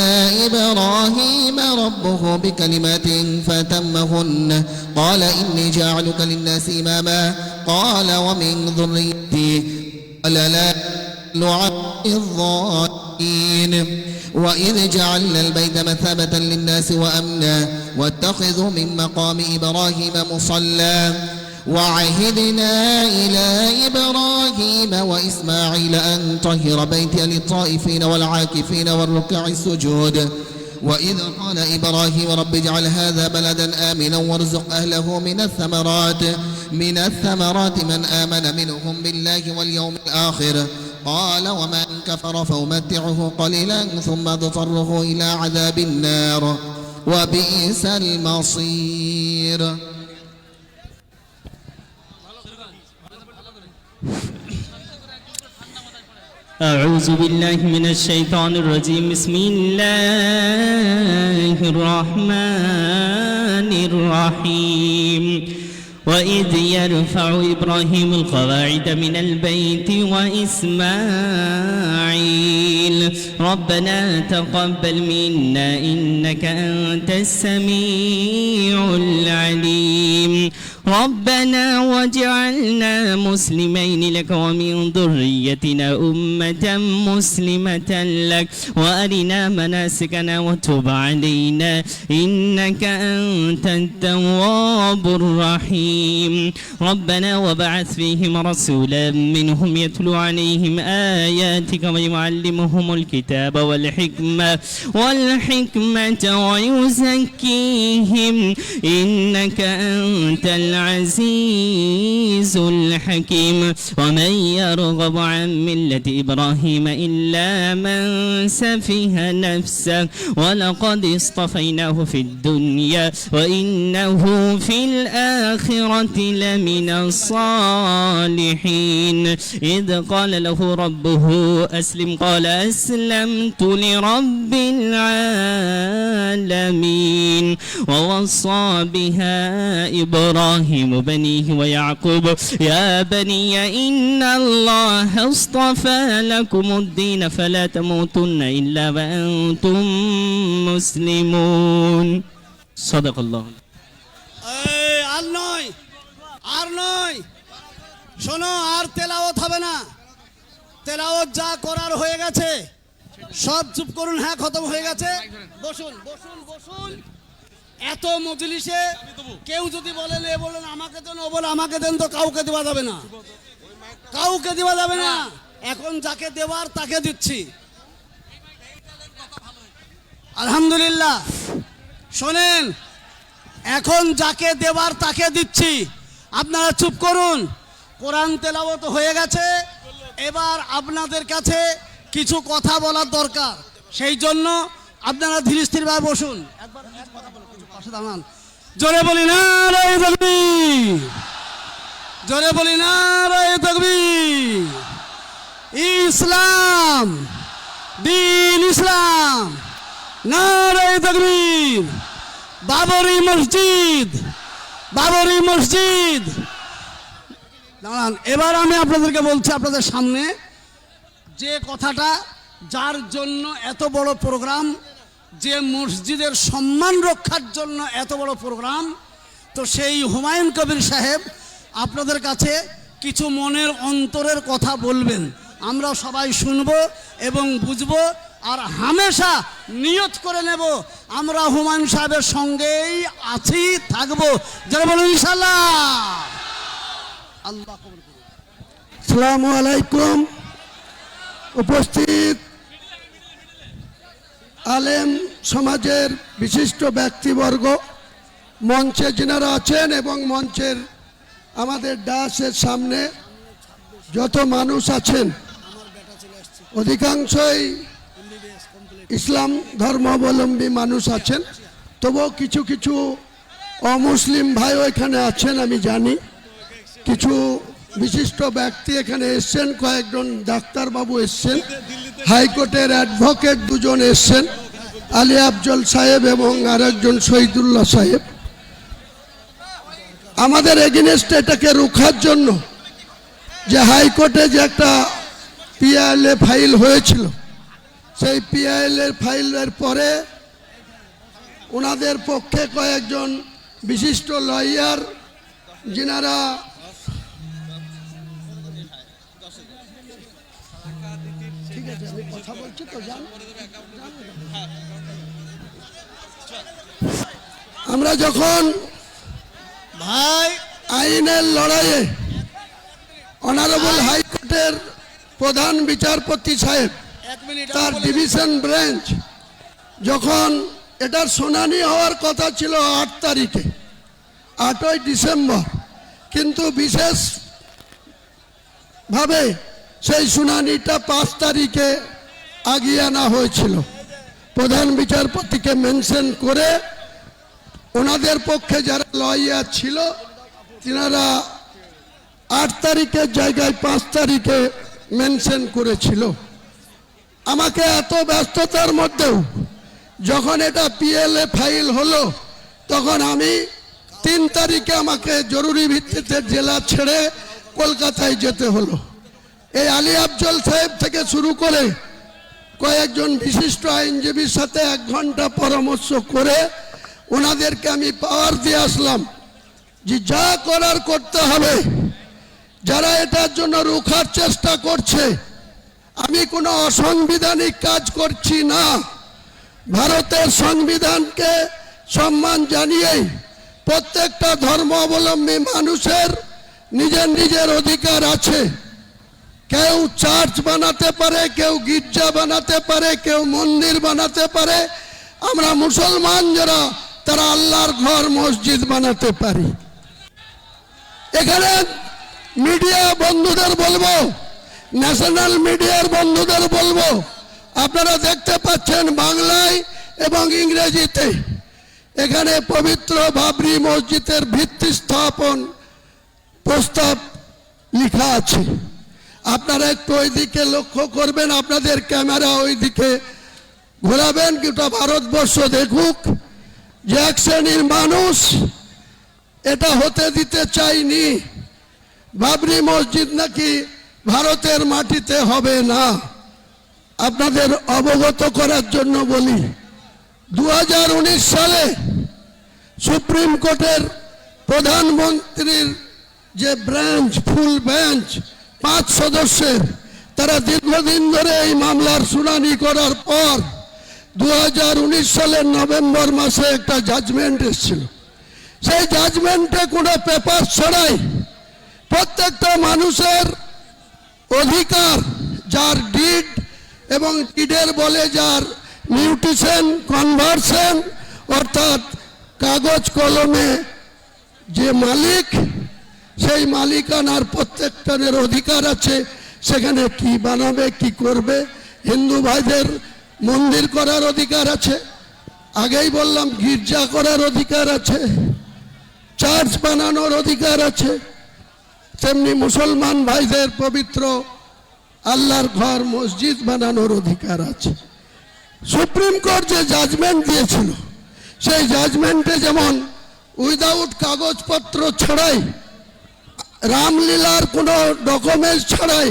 Speaker 6: إبراهيم ربه بكلمات فتمهن قال إني جاعلك للناس إماما قال ومن ذريتي قال لا لعب الظالمين. وإذ جعلنا البيت مثابة للناس وأمنا واتخذوا من مقام إبراهيم مصلى وعهدنا إلى إبراهيم وإسماعيل أن طهر بيتي للطائفين والعاكفين والركع السجود. وإذ قال إبراهيم رب اجعل هذا بلدا آمنا وارزق أهله من الثمرات من آمن منهم بالله واليوم الآخر قال ومن كفر فأمتعه قليلا ثم اضطره إلى عذاب النار وبئس المصير.
Speaker 10: أعوذ بالله من الشيطان الرجيم. بسم الله الرحمن الرحيم. وإذ يرفع إبراهيم القواعد من البيت وإسماعيل ربنا تقبل منا إنك أنت السميع العليم ربنا واجعلنا مسلمين لك ومن ذريتنا أمة مسلمة لك وأرنا مناسكنا وتب علينا إنك أنت التواب الرحيم ربنا وبعث فيهم رسولا منهم يتلو عليهم آياتك ويعلمهم الكتاب والحكمة ويزكيهم إنك أنت العزيز الحكيم ومن يرغب عن ملة إبراهيم إلا من سفه نفسه ولقد اصطفيناه في الدنيا وإنه في الآخرة لمن الصالحين إذ قال له ربه أسلم قال أسلمت لرب العالمين ووصى بها إبراهيم بنيه ويعقوب يا بني إن الله اصطفى لكم الدين فلا تموتن إلا وأنتم مسلمون صدق الله.
Speaker 7: আর নয় শোনো, আর তেলাওয়াত হবে না। তেলাওয়াত যা করার হয়ে গেছে, সব চুপ করুন। হ্যাঁ, খতম হয়ে গেছে। বসুন বসুন বসুন। এত মজলিসে কেউ যদি বলেন এ বলেন আমাকে দেন ও বলে আমাকে দেন, তো কাউকে দেওয়া যাবে না, কাউকে দেওয়া যাবে না। এখন যাকে দেওয়ার তাকে দিচ্ছি। আলহামদুলিল্লাহ। শোনেন, এখন যাকে দেওয়ার তাকে দিচ্ছি, আপনারা চুপ করুন। কোরআন তেলাওয়াত হয়ে গেছে, এবার আপনাদের কাছে কিছু কথা বলার দরকার, সেই জন্য আপনারা ধীর স্থিরভাবে বসুন। একবার এক কথা বলুন, কিছু পাশে দাঁড়ান। জোরে বলি নারায়ে তাকবীর, জোরে বলি নারায়ে তাকবীর। ইসলাম, দ্বীন ইসলাম, নারায়ে তাকবীর। বাবরি মসজিদ, বাবরি মসজিদ। দাঁড়ান, এবার আমি আপনাদেরকে বলছি, আপনাদের সামনে যে কথাটা, যার জন্য এত বড় প্রোগ্রাম, যে মসজিদের সম্মান রক্ষার জন্য এত বড় প্রোগ্রাম, তো সেই হুমায়ুন কবির সাহেব আপনাদের কাছে কিছু মনের অন্তরের কথা বলবেন। আমরা সবাই শুনব এবং বুঝব, আর হামেশা নিয়ত করে নেব আমরা হুমায়ুন সাহেবের সঙ্গেই আছি, থাকবো। যারা বলুন ইনশাআল্লাহ। আল্লাহ কবুল করুন।
Speaker 8: আসসালামু আলাইকুম। উপস্থিত আলেম সমাজের বিশিষ্ট ব্যক্তিবর্গ, মঞ্চে যিনারা আছেন এবং মঞ্চের আমাদের ডাসের সামনে যত মানুষ আছেন, অধিকাংশই ইসলাম ধর্মাবলম্বী মানুষ আছেন, তবুও কিছু কিছু অমুসলিম ভাইও এখানে আছেন। আমি জানি কিছু বিশিষ্ট ব্যক্তি এখানে এসছেন, কয়েকজন ডাক্তারবাবু এসছেন, হাইকোর্টের অ্যাডভোকেট দুজন এসছেন, আলী আফজল সাহেব এবং আরেকজন শহীদুল্লাহ সাহেব। আমাদের এগেনস্টে এটাকে রোখার জন্য যে হাইকোর্টে যে একটা পিআইএলএ ফাইল হয়েছিল, সেই পিআইএলএ ফাইলের পরে ওনাদের পক্ষে কয়েকজন বিশিষ্ট লয়ার, যিনারা ঠিক আছে, আমি কথা বলছি তো জান। আমরা যখন
Speaker 7: ভাই
Speaker 8: আইনের লড়াইয়ে অনারেবল হাইকোর্টের প্রধান বিচারপতি সাহেব,
Speaker 7: এক মিনিট,
Speaker 8: তার ডিভিশন বেঞ্চ, যখন এটার শুনানি হওয়ার কথা ছিল 8 তারিখে, 8ই ডিসেম্বর, কিন্তু বিশেষভাবে সেই শুনানিটা 5 তারিখে আগিয়ে আনা হয়েছিল। প্রধান বিচারপতিকে মেনশন করে ওনাদের পক্ষে যারা লয়ার ছিল, তিনারা 8 তারিখের জায়গায় 5 তারিখে মেনশন করেছিল। আমাকে এত ব্যস্ততার মধ্যেও যখন এটা পিএলএ ফাইল হলো, তখন আমি 3 তারিখে আমাকে জরুরি ভিত্তিতে জেলা ছেড়ে কলকাতায় যেতে হলো। এই আলী আফজল সাহেব থেকে শুরু করে কয়েকজন বিশিষ্ট আইনজীবীর সাথে 1 ঘন্টা পরামর্শ করে ওনাদেরকে আমি পাওয়ার দিয়ে আসলাম যে যা করার করতে হবে। যারা এটার জন্য রোখার চেষ্টা করছে, আমি কোনো অসাংবিধানিক কাজ করছি না। ভারতের সংবিধানকে সম্মান জানিয়েই প্রত্যেকটা ধর্মাবলম্বী মানুষের নিজের নিজের অধিকার আছে। কেউ চার্চ বানাতে পারে, কেউ গির্জা বানাতে পারে, কেউ মন্দির বানাতে পারে। আমরা মুসলমান যারা, তারা আল্লাহর ঘর মসজিদ বানাতে পারি। এখানে মিডিয়া বন্ধুদের বলবো, ন্যাশনাল মিডিয়ার বন্ধুদের বলবো, আপনারা দেখতে পাচ্ছেন বাংলায় এবং ইংরেজিতে এখানে পবিত্র বাবরি মসজিদের ভিত্তি স্থাপন প্রস্তাব লেখা আছে। আপনারা একটু ওইদিকে লক্ষ্য করবেন, আপনাদের ক্যামেরা ওইদিকে ঘোরাবেন, গোটা ভারতবর্ষ দেখুক যে এক শ্রেণীর মানুষ এটা হতে দিতে চাইনি। বাবরি মসজিদ নাকি ভারতের মাটিতে হবে না। আপনাদের অবগত করার জন্য বলি, 2019 সালে সুপ্রিম কোর্টের প্রধানমন্ত্রীর যে ব্রাঞ্চ, ফুল বেঞ্চ 5 সদস্যের, তারা দীর্ঘদিন ধরে এই মামলার শুনানি করার পর 2019 সালের নভেম্বর মাসে একটা জাজমেন্ট এসেছিল। সেই জাজমেন্টে কোনো পেপার ছাড়াই প্রত্যেকটা মানুষের অধিকার, যার ডিড এবং ডিডের বলে যার মিউটেশন, কনভার্সন, অর্থাৎ কাগজ কলমে যে মালিক, সেই মালিকানার প্রত্যেকটার অধিকার আছে। সেখানে কি বানাবে, কি করবে। হিন্দু ভাইদের মন্দির করার অধিকার আছে, আগেই বললাম গির্জা করার অধিকার আছে, চার্চ বানানোর অধিকার আছে। তেমনি মুসলমান ভাইদের পবিত্র আল্লাহর ঘর, মসজিদ বানানোর অধিকার আছে। সুপ্রিম কোর্ট যে জাজমেন্ট দিয়েছিল, সেই জাজমেন্টে যেমন উইদাউট কাগজপত্র ছাড়াই, রামলীলার কোনো ডকুমেন্টস ছাড়াই,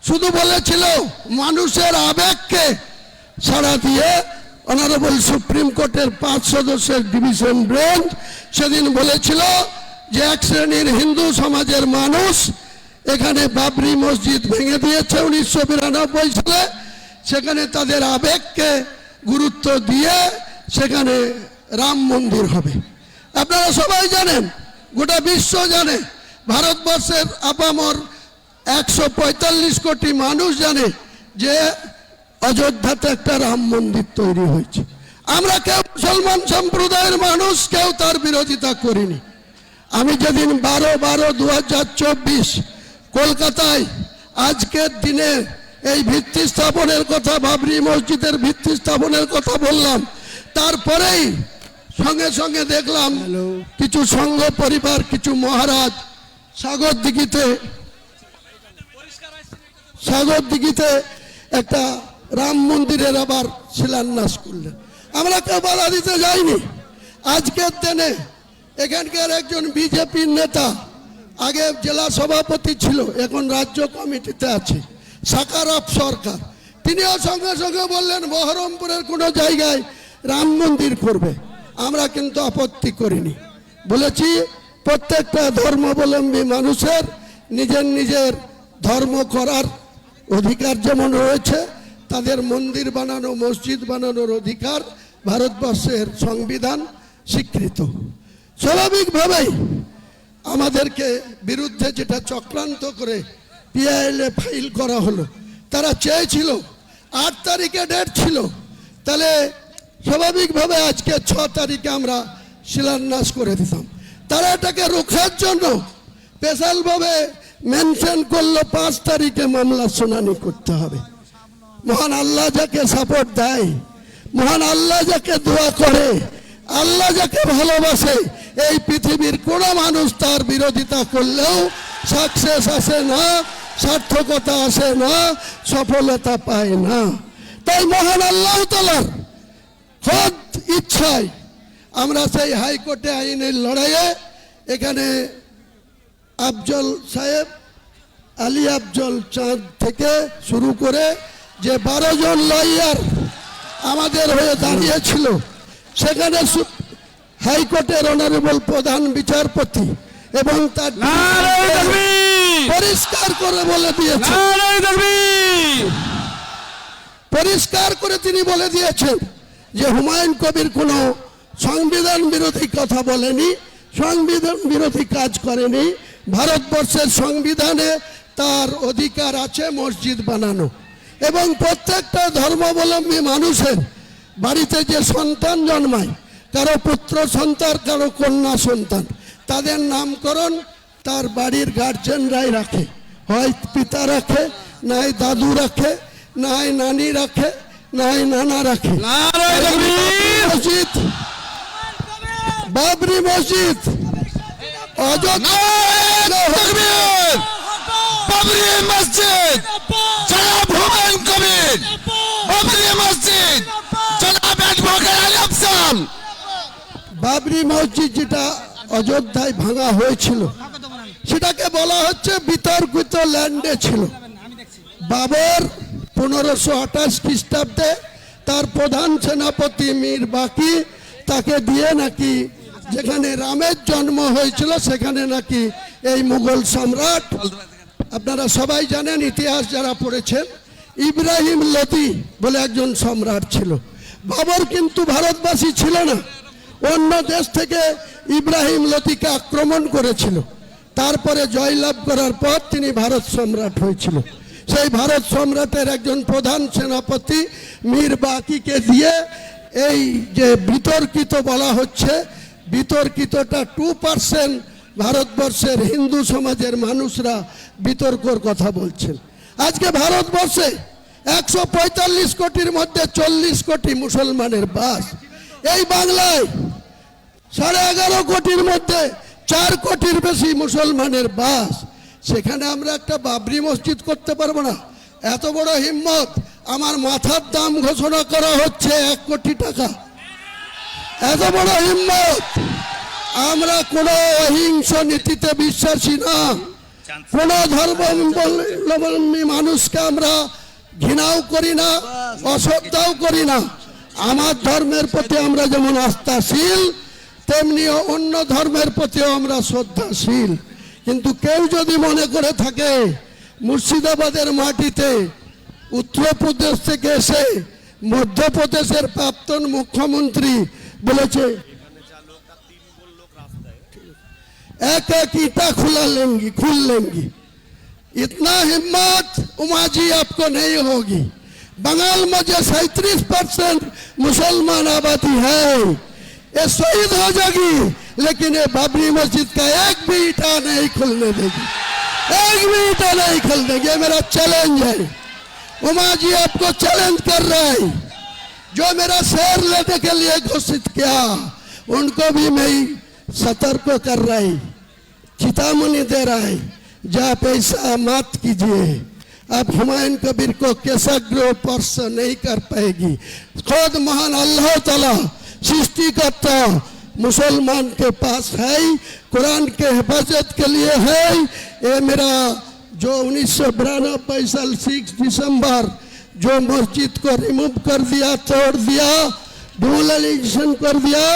Speaker 8: শুধু বলেছিল মানুষের আবেগকে সাড়া দিয়ে অনারেবল সুপ্রিম কোর্টের 5 সদস্যের ডিভিশন বেঞ্চ সেদিন বলেছিল যে এক শ্রেণীর হিন্দু সমাজের মানুষ এখানে বাবরি মসজিদ ভেঙে দিয়েছে 1992 সালে। সেখানে তাদের আবেগকে গুরুত্ব দিয়ে সেখানে রাম মন্দির হবে। আপনারা সবাই জানেন, গোটা বিশ্ব জানে, ভারতবর্ষের আপামর 145 কোটি মানুষ জানে যে অযোধ্যাতে একটা রাম মন্দির তৈরি হয়েছে। আমরা কেউ মুসলমান সম্প্রদায়ের মানুষ কেউ তার বিরোধিতা করিনি। আমি যেদিন 12/12/2024 কলকাতায় আজকের দিনে এই ভিত্তি স্থাপনের কথা, বাবরি মসজিদের ভিত্তি স্থাপনের কথা বললাম, তারপরেই সঙ্গে সঙ্গে দেখলাম কিছু সংঘ পরিবার, কিছু মহারাজ সাগর দিঘিতে একটা রাম মন্দিরের আবার শিলান্যাস করলেন। আমরা কেউ বাধা দিতে যাইনি। আজকের দিনে এখানকার একজন বিজেপির নেতা, আগে জেলা সভাপতি ছিল, এখন রাজ্য কমিটিতে আছে, সাকারাপ সরকার, তিনিও সঙ্গে সঙ্গে বললেন বহরমপুরের কোনো জায়গায় রাম মন্দির করবে। আমরা কিন্তু আপত্তি করিনি, বলেছি প্রত্যেকটা ধর্মাবলম্বী মানুষের নিজের নিজের ধর্ম করার অধিকার যেমন রয়েছে, তাদের মন্দির বানানো, মসজিদ বানানোর অধিকার ভারতবর্ষের সংবিধান স্বীকৃত। স্বাভাবিকভাবেই আমাদেরকে বিরুদ্ধে যেটা চক্রান্ত করে পিআইএলএ ফাইল করা হলো, তারা চেয়েছিল 8 তারিখে ডেট ছিল, তাহলে স্বাভাবিকভাবে আজকে 6 তারিখে আমরা শিলান্যাস করে দিতাম। তারা এটাকে রোখার জন্য স্পেশালভাবে মেনশন করলো 5 তারিখে মামলা শুনানি করতে হবে। মহান আল্লাহ যাকে সাপোর্ট দেয়, মহান আল্লাহ যাকে দোয়া করে, আল্লাহ যাকে ভালোবাসে, এই পৃথিবীর কোনো মানুষ তার বিরোধিতা করলেও সাকসেস আসে না, সার্থকতা আসে না, সফলতা পায় না। তাই মহান আল্লাহ তাআলার খোদ ইচ্ছায় আমরা সেই হাইকোর্টে আইনের লড়াইয়ে এখানে আফজল সাহেব, আলী আফজল চাঁদ থেকে শুরু করে যে 12 জন লয়ার আমাদের হয়ে দাঁড়িয়েছিল, সেখানে হাইকোর্টের অনারেবল প্রধান বিচারপতি এবং তার পরিষ্কার করে বলে দিয়েছেন, পরিষ্কার করে তিনি বলে দিয়েছেন যে হুমায়ুন কবির কোনো সংবিধান বিরোধী কথা বলেনি, সংবিধান বিরোধী কাজ করেনি। ভারতবর্ষের সংবিধানে তার অধিকার আছে মসজিদ বানানো, এবং প্রত্যেকটা ধর্মাবলম্বী মানুষের বাড়িতে যে সন্তান জন্মায়, কারো পুত্র সন্তান, কারো কন্যা সন্তান, তাদের নামকরণ তার বাড়ির গার্জেনরাই রাখে, হয় পিতা রাখে, নাই দাদু রাখে, নাই নানি রাখে, নাই নানা রাখে। মসজিদ, বাবরি মসজিদ, অযোধ্যা
Speaker 2: বাবরি মসজিদ, জনাব হুমায়ুন কবির, বাবরি মসজিদ, জনাব অ্যাডভোকেট আলী আফজাল।
Speaker 8: বাবরি মসজিদ যেটা অযোধ্যায় ভাঙা হয়েছিল, সেটাকে বলা হচ্ছে বিতর্কিত ল্যান্ডে ছিল। বাবর 1528 খ্রিস্টাব্দে তার প্রধান সেনাপতি মীর বাকি তাকে দিয়ে নাকি যেখানে রামের জন্ম হয়েছিল সেখানে নাকি এই মুঘল সম্রাট, আপনারা সবাই জানেন ইতিহাস যারা পড়েছেন, ইব্রাহিম লোদি বলে একজন সম্রাট ছিল। বাবর কিন্তু ভারতবাসী ছিল না, অন্য দেশ থেকে ইব্রাহিম লোদিকে আক্রমণ করেছিল, তারপরে জয়লাভ করার পর তিনি ভারত সম্রাট হয়েছিল। সেই ভারত সম্রাটের একজন প্রধান সেনাপতি মীর বাকিকে দিয়ে এই যে বিতর্কিত বলা হচ্ছে, বিতর্কিতটা 2% ভারতবর্ষের হিন্দু সমাজের মানুষরা বিতর্কর কথা বলছেন। আজকে ভারতবর্ষে 145 কোটির মধ্যে 40 কোটি মুসলমানের বাস। এই বাংলায় 11.5 কোটির মধ্যে 4 কোটির বেশি মুসলমানের বাস। সেখানে আমরা একটা বাবরি মসজিদ করতে পারবো না? এত বড় হিম্মত! আমার মাথার দাম ঘোষণা করা হচ্ছে 1 কোটি টাকা। এত বড় হিম্মত! আমরা কোনো অহিংস নীতিতে বিশ্বাসী না, কোন ধর্মাবলম্বী মানুষকে আমরা ঘৃণাও করি না, অশ্রদ্ধাও করি না। আমার ধর্মের প্রতি আমরা যেমন আস্থাশীল, তেমনি অন্য ধর্মের প্রতিও আমরা শ্রদ্ধাশীল। কিন্তু কেউ যদি মনে করে থাকে মুর্শিদাবাদের মাটিতে উত্তরপ্রদেশ থেকে এসে মধ্যপ্রদেশের প্রাক্তন মুখ্যমন্ত্রী বলেছে एक एक ईटा खुल लेंगी, इतना हिम्मत उमा जी आपको नहीं होगी। बंगाल में जो 37% मुसलमान आबादी है, ये शहीद हो जाएगी, लेकिन ये बाबरी मस्जिद का एक भी ईटा नहीं खुलने देगी, एक भी ईटा नहीं खुल देगी। ये मेरा चैलेंज है। उमा जी आपको चैलेंज कर रहा है। जो मेरा शेर लेने के लिए घोषित किया, उनको भी मैं सतर्क कर रहा है, चेतावनी दे रहा है, जब ऐसा मत कीजिए। अब हुमायूं कबीर को केसग्र स्पर्श नहीं कर पाएगी। खुद महान अल्लाह ताला सृष्टिकर्ता मुसलमान के पास है, कुरान के हिफाजत के लिए है। ये मेरा जो 1992 साल 6 दिसंबर जो मस्जिद को रिमूव कर दिया, तोड़ दिया, डिमोलिशन कर दिया,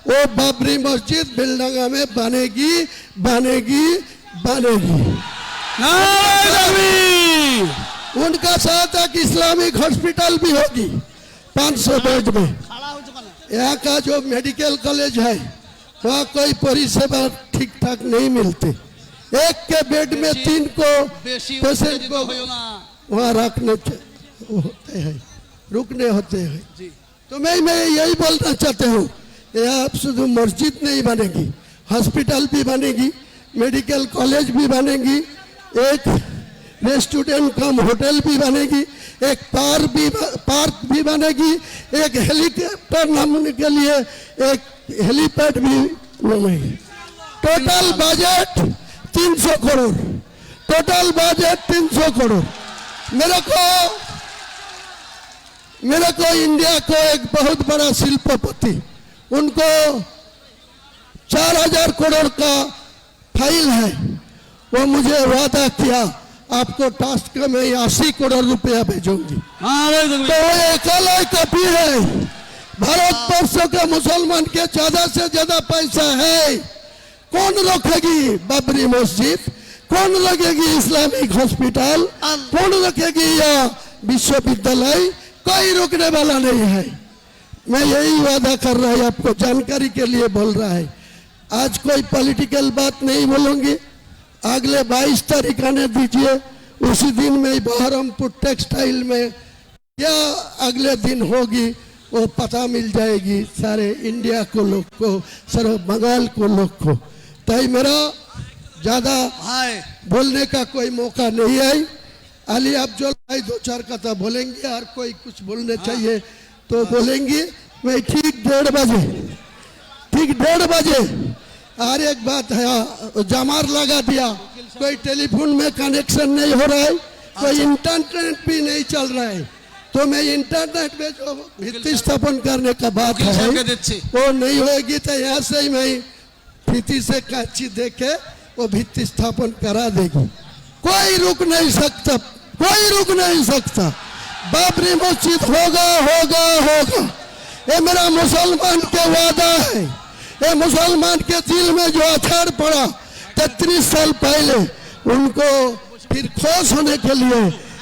Speaker 8: वो बाबरी मस्जिद बिलडंगा में बनेगी बनेगी बनेगी। उनका साथ एक इस्लामिक हॉस्पिटल भी होगी 500 बेड में। यहाँ का जो मेडिकल कॉलेज है, वहाँ कोई परिसेवा ठीक ठाक नहीं मिलते। एक के बेड में 3 को पेशेंट को वहाँ रखने होते हैं, रुकने होते हैं। तो मैं यही बोलना चाहता हूँ, आप शुद्ध मस्जिद नहीं बनेगी, हॉस्पिटल भी बनेगी, मेडिकल कॉलेज भी बनेगी, एक रेस्टोरेंट कम होटल भी बनेगी, एक पार्क भी बनेगी, एक हेलीकॉप्टर नामने के लिए एक हेलीपैड भी बनेगी। Total budget 300 crore, total budget 300 crore. मेरे को इंडिया को एक बहुत बड़ा शिल्पपति, उनको 4000 करोड़ का फाइल है, वो मुझे वादा किया आपको टास्क में 80 करोड़ रुपया भेजूंगी। तो वो अकेला कपी है। भारतवर्ष के मुसलमान के ज्यादा से ज्यादा पैसा है। कौन रोकेगी बाबरी मस्जिद, कौन लगेगी इस्लामिक हॉस्पिटल, कौन रखेगी या विश्वविद्यालय? कोई रोकने वाला नहीं है। मैं यही वादा कर रहा है, आपको जानकारी के लिए बोल रहा है। आज कोई पॉलिटिकल बात नहीं बोलूंगी। अगले 22 तारीख आने दीजिए, उसी दिन में बहरमपुर टेक्सटाइल में क्या अगले दिन होगी वो पता मिल जाएगी सारे इंडिया को लोग को, सारे बंगाल को लोग को। तो मेरा ज़्यादा बोलने का कोई मौका नहीं है। अली अफजल भाई 2-4 कथा बोलेंगे और कोई कुछ बोलने चाहिए तो बोलेंगे। मैं ठीक 1:30 बजे और एक बात है, जमार लगा दिया, कोई टेलीफोन में कनेक्शन नहीं हो रहा है, कोई इंटरनेट भी नहीं चल रहा है। तो मैं इंटरनेट में जो भित्ति स्थापन करने का बात है वो नहीं होगी। तो यहाँ से ही मैं भित्ति से कांची देके वो भित्ति स्थापन करा देगी। कोई रुक नहीं सकता, कोई रुक नहीं सकता। बाबरी मस्जिद होगा होगा होगा, ये मेरा मुसलमान के वादा है। ये मुसलमान के दिल में जो अथार पड़ा 33 साल पहले, उनको फिर खुश होने के लिए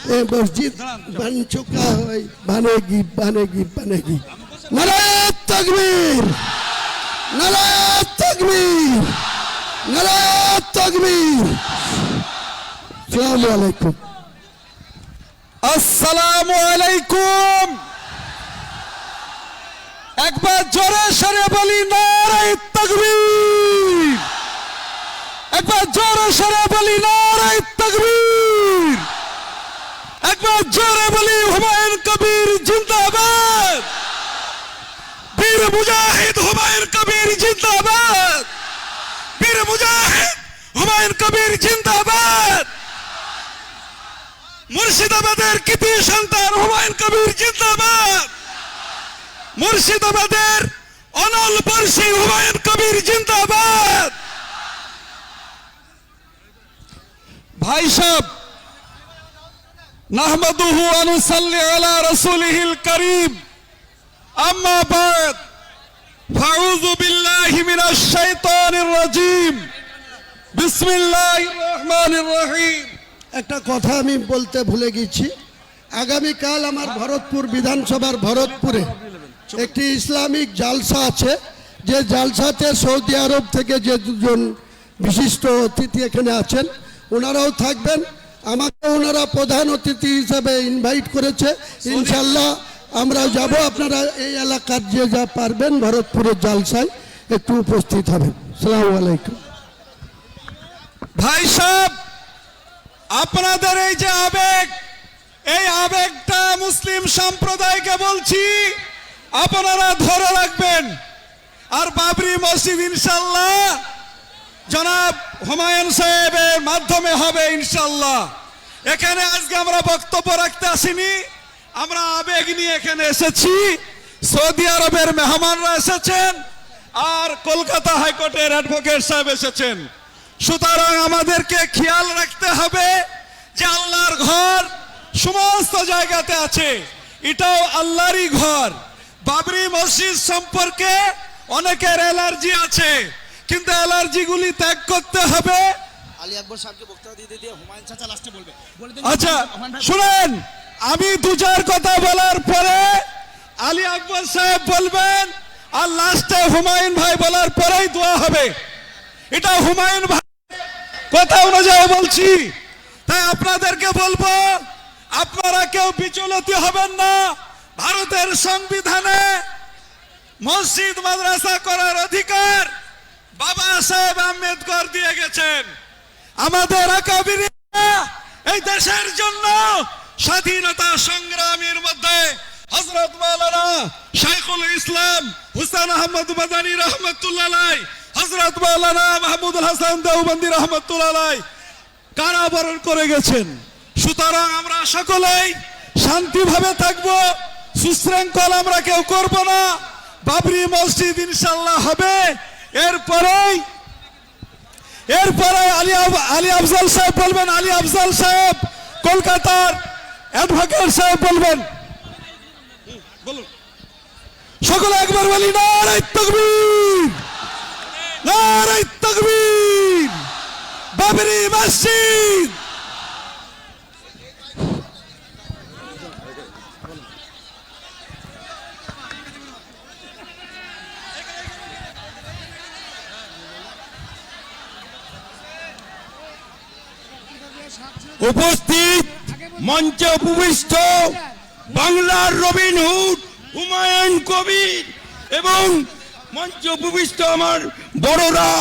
Speaker 8: ये मस्जिद बन चुका है, बनेगी बनेगी बनेगी। নারায়ে তাকবীর, নারায়ে তাকবীর, নারায়ে তাকবীর। আসসালামু আলাইকুম।
Speaker 4: আসসালামু আলাইকুম। একবার জোরে সরে বলি নারায়ে তাকবীর। একবার জোরে সরে বলি নারায়ে তাকবীর। একবার জোরে বলি হুমায়ুন কবির জিন্দাবাদ। বীর মুজাহিদ হুমায়ুন কবির জিন্দাবাদ। বীর মুজাহিদ হুমায়ুন কবির জিন্দাবাদ। মুর্শিদাবাদের কৃতি সন্তান হুমায়ুন কবির জিন্দাবাদ। মুর্শিদাবাদের অনল বর্ষী হুমায়ুন কবির জিন্দাবাদ। ভাই সাহেব, নাহমাদুহু ওয়া নুসাল্লি আলা রাসূলিহিল কারীম, আম্মা বাদ, ফাউযু বিল্লাহি মিনাশ শাইতানির রাজীম, বিসমিল্লাহির রহমানির রহিম।
Speaker 8: একটা কথা আমি বলতে ভুলে গেছি। আগামীকাল আমার ভরতপুর বিধানসভার ভরতপুরে একটি ইসলামিক জালসা আছে, যে জালসাতে সৌদি আরব থেকে যে দুজন বিশিষ্ট অতিথি এখানে আছেন ওনারাও থাকবেন। আমাকে ওনারা প্রধান অতিথি হিসাবে ইনভাইট করেছে। ইনশাল্লাহ আমরা যাব। আপনারা এই এলাকার যে যা পারবেন ভরতপুরের জালসায় একটু উপস্থিত হবেন। আসসালামু আলাইকুম।
Speaker 4: ভাই সাহেব, আপনাদের এই যে আবেগ, এই আবেগটা মুসলিম সম্প্রদায়কে বলছি আপনারা ধরে রাখবেন। আর বাবরি মসজিদ ইনশাল্লাহ জনাব হুমায়ুন সাহেবের মাধ্যমে হবে ইনশাল্লাহ। এখানে আজকে আমরা বক্তব্য রাখতে আসিনি, আমরা আবেগ নিয়ে এখানে এসেছি। সৌদি আরবের মেহমানরা এসেছেন আর কলকাতা হাইকোর্টের অ্যাডভোকেট সাহেব এসেছেন। সুতরাং আমাদেরকে খেয়াল রাখতে হবে যে আল্লাহর ঘর সমস্ত জায়গাতে আছে, এটাও আল্লাহরই ঘর। বাবরি মসজিদ সম্পর্কে অনেকের অ্যালার্জি আছে, কিন্তু অ্যালার্জিগুলি ত্যাগ করতে হবে। আচ্ছা শুনেন, আমি দুজার কথা বলার পরে আলী আকবর সাহেব বলবেন আর লাস্টে হুমায়ুন ভাই বলার পরেই দোয়া হবে। এটা হুমায়ুন ভাই কথা অনুযায়ী বলছি। তাই আপনাদেরকে বলবো, আপনারা কেউ বিচলিত হবেন না। ভারতের সংবিধানে মসজিদ মাদ্রাসা করার অধিকার বাবা সাহেব আম্বেদকর দিয়ে গেছেন। আমাদের আকাবিরিরা এই দেশের জন্য স্বাধীনতা সংগ্রামের মধ্যে হযরত মাওলানা শাইখুল ইসলাম হুসাইন আহমদ মাদানী রহমাতুল্লাহ আলাইহি, হযরত মাওলানা মাহমুদুল হাসান দেওবন্দি রহমাতুল্লাহ আলাইহি কারাবরণ করে গেছেন। সুতরাং আমরা সকলেই শান্তিভাবে থাকব, সুশৃঙ্খল আমরা কেউ করব না। বাবরি মসজিদ ইনশাআল্লাহ হবে। এরপরে আলী আফজাল সাহেব বলবেন। আলী আফজাল সাহেব কলকাতার অ্যাডভোকেট সাহেব বলবেন। বলুন সকলে একবার বলি নারায়ে তাকবীর, নারায়ে তাকবীর। বাবরি মসজিদ
Speaker 9: উপস্থিত, মঞ্চে উপবিষ্ট বাংলার রবিনহুড হুমায়ুন কবির এবং মঞ্চে উপবিষ্ট আমার বড়রা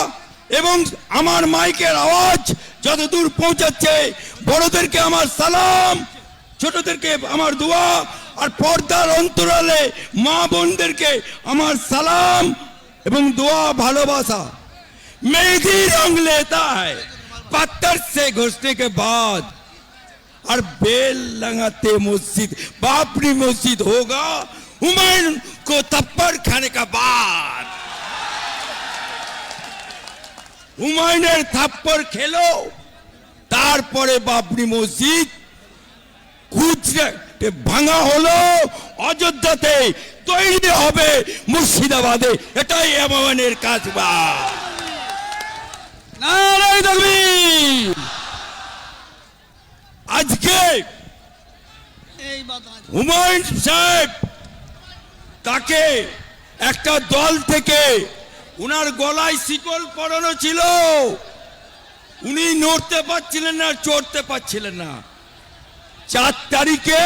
Speaker 9: এবং আমার মাইকের আওয়াজ যতদূর পৌঁছাচ্ছে, বড়দেরকে আমার সালাম, ছোটদেরকে আমার দোয়া, আর পর্দার অন্তরালে মা বোনদেরকে আমার সালাম এবং দোয়া, ভালোবাসা। मेहंदी रंग लेता है पत्थर से घुसने के बाद, और बेल लगाते मस्जिद बाबरी मस्जिद होगा हुमायूं को थप्पड़ खाने का बाद। হুমায়ুনের থাপ্পড় খেলো, তারপরে বাবরি মসজিদ গুজরাটে ভাঙা হলো, অযোধ্যাতে তৈরি হবে মুর্শিদাবাদে। এটাই আমাদের কাজ।
Speaker 4: নারায়ে তাকবীর।
Speaker 9: আজকে হুমায়ুন সাহেব তাকে একটা দল থেকে উনার গলায় শিকল পরানো ছিল, উনি নড়তে পারছিলেন না, চড়তে পারছিলেন না। 4 তারিখে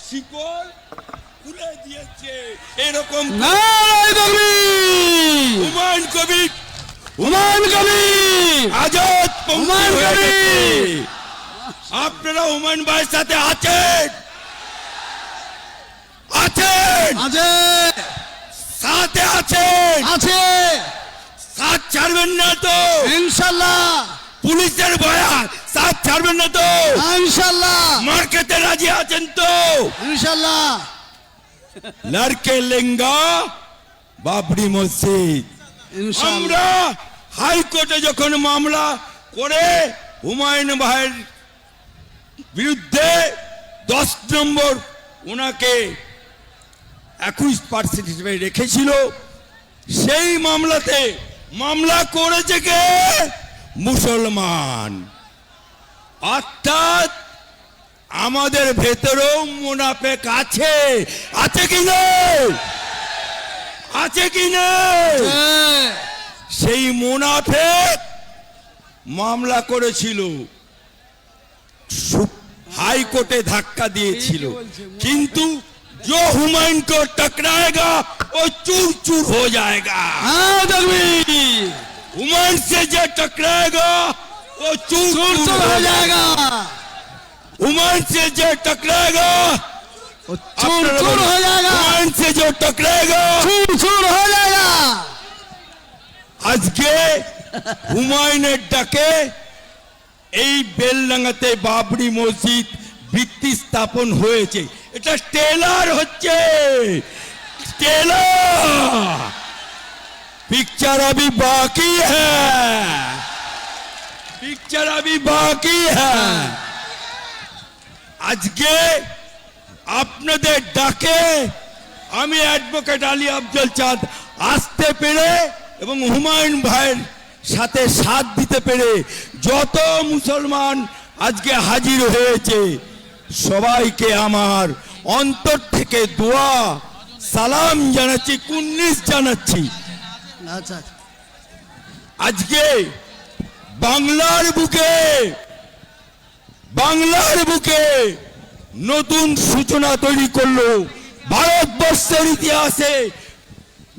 Speaker 9: শিকল খুলে দিয়েছে। এরকম হুমায়ুন কবির,
Speaker 4: হুমায়ুন কবির,
Speaker 9: আজাদ
Speaker 4: হুমায়ুন কবির।
Speaker 9: আপনারা হুমায়ুন ভাইয়ের সাথে আছেন, আছেন,
Speaker 4: আছে,
Speaker 9: সাথে আছেন,
Speaker 4: আছে,
Speaker 9: সাথ ছাড়বেন না তো
Speaker 4: ইনশাআল্লাহ।
Speaker 9: পুলিশের ভয়া সাথ ছাড়বেন না তো
Speaker 4: ইনশাআল্লাহ,
Speaker 9: মার খেতে রাজি আছেন তো
Speaker 4: ইনশাআল্লাহ।
Speaker 9: লড়কে লেঙ্গা বাবরি মসজিদ। আমরা হাইকোর্টে যখন মামলা করে হুমায়ুন ভাইয়ের বিরুদ্ধে 10 নম্বর ওনাকে 21% হিসেবে রেখেছিল, সেই মামলাতে মামলা করেছে কে? মুসলমান। অর্থাৎ আমাদের ভেতরেও মুনাফেক আছে, আছে কি না? আছে কি না? সেই মুনাফেক মামলা করেছিল, হাইকোর্টে ধাক্কা দিয়েছিল, কিন্তু जो हुमायूं को टकराएगा वो चूर चूर हो जाएगा। हुमायूं से जो टकराएगा वो चूर चूर हो जाएगा। हुमायूं से जो टकराएगा वो चूर चूर हो जाएगा। हुमायूं से जो टकराएगा चूर चूर हो जाएगा। आज के হুমায়ুনের ডাকে এই বেলডাঙ্গাতে বাবরি মসজিদ ভিত্তি স্থাপন হয়েছে। এটা টেলার হচ্ছে, টেলার। पिक्चर अभी बाकी है, पिक्चर अभी बाकी है। আজকে আপনাদের ডাকে আমি অ্যাডভোকেট আলী আফজল চাঁদ আসতে পেরে এবং হুমায়ুন ভাইয়ের সাথে সাথ দিতে পেরে যত মুসলমান আজকে হাজির হয়েছে সবাইকে আমার অন্তর থেকে দোয়া সালাম জানাচ্ছি, কুন্নিস জানাচ্ছি।
Speaker 4: আচ্ছা,
Speaker 9: আজকে বাংলার বুকে নতুন সূচনা তৈরি করলো, ভারতবর্ষের ইতিহাসে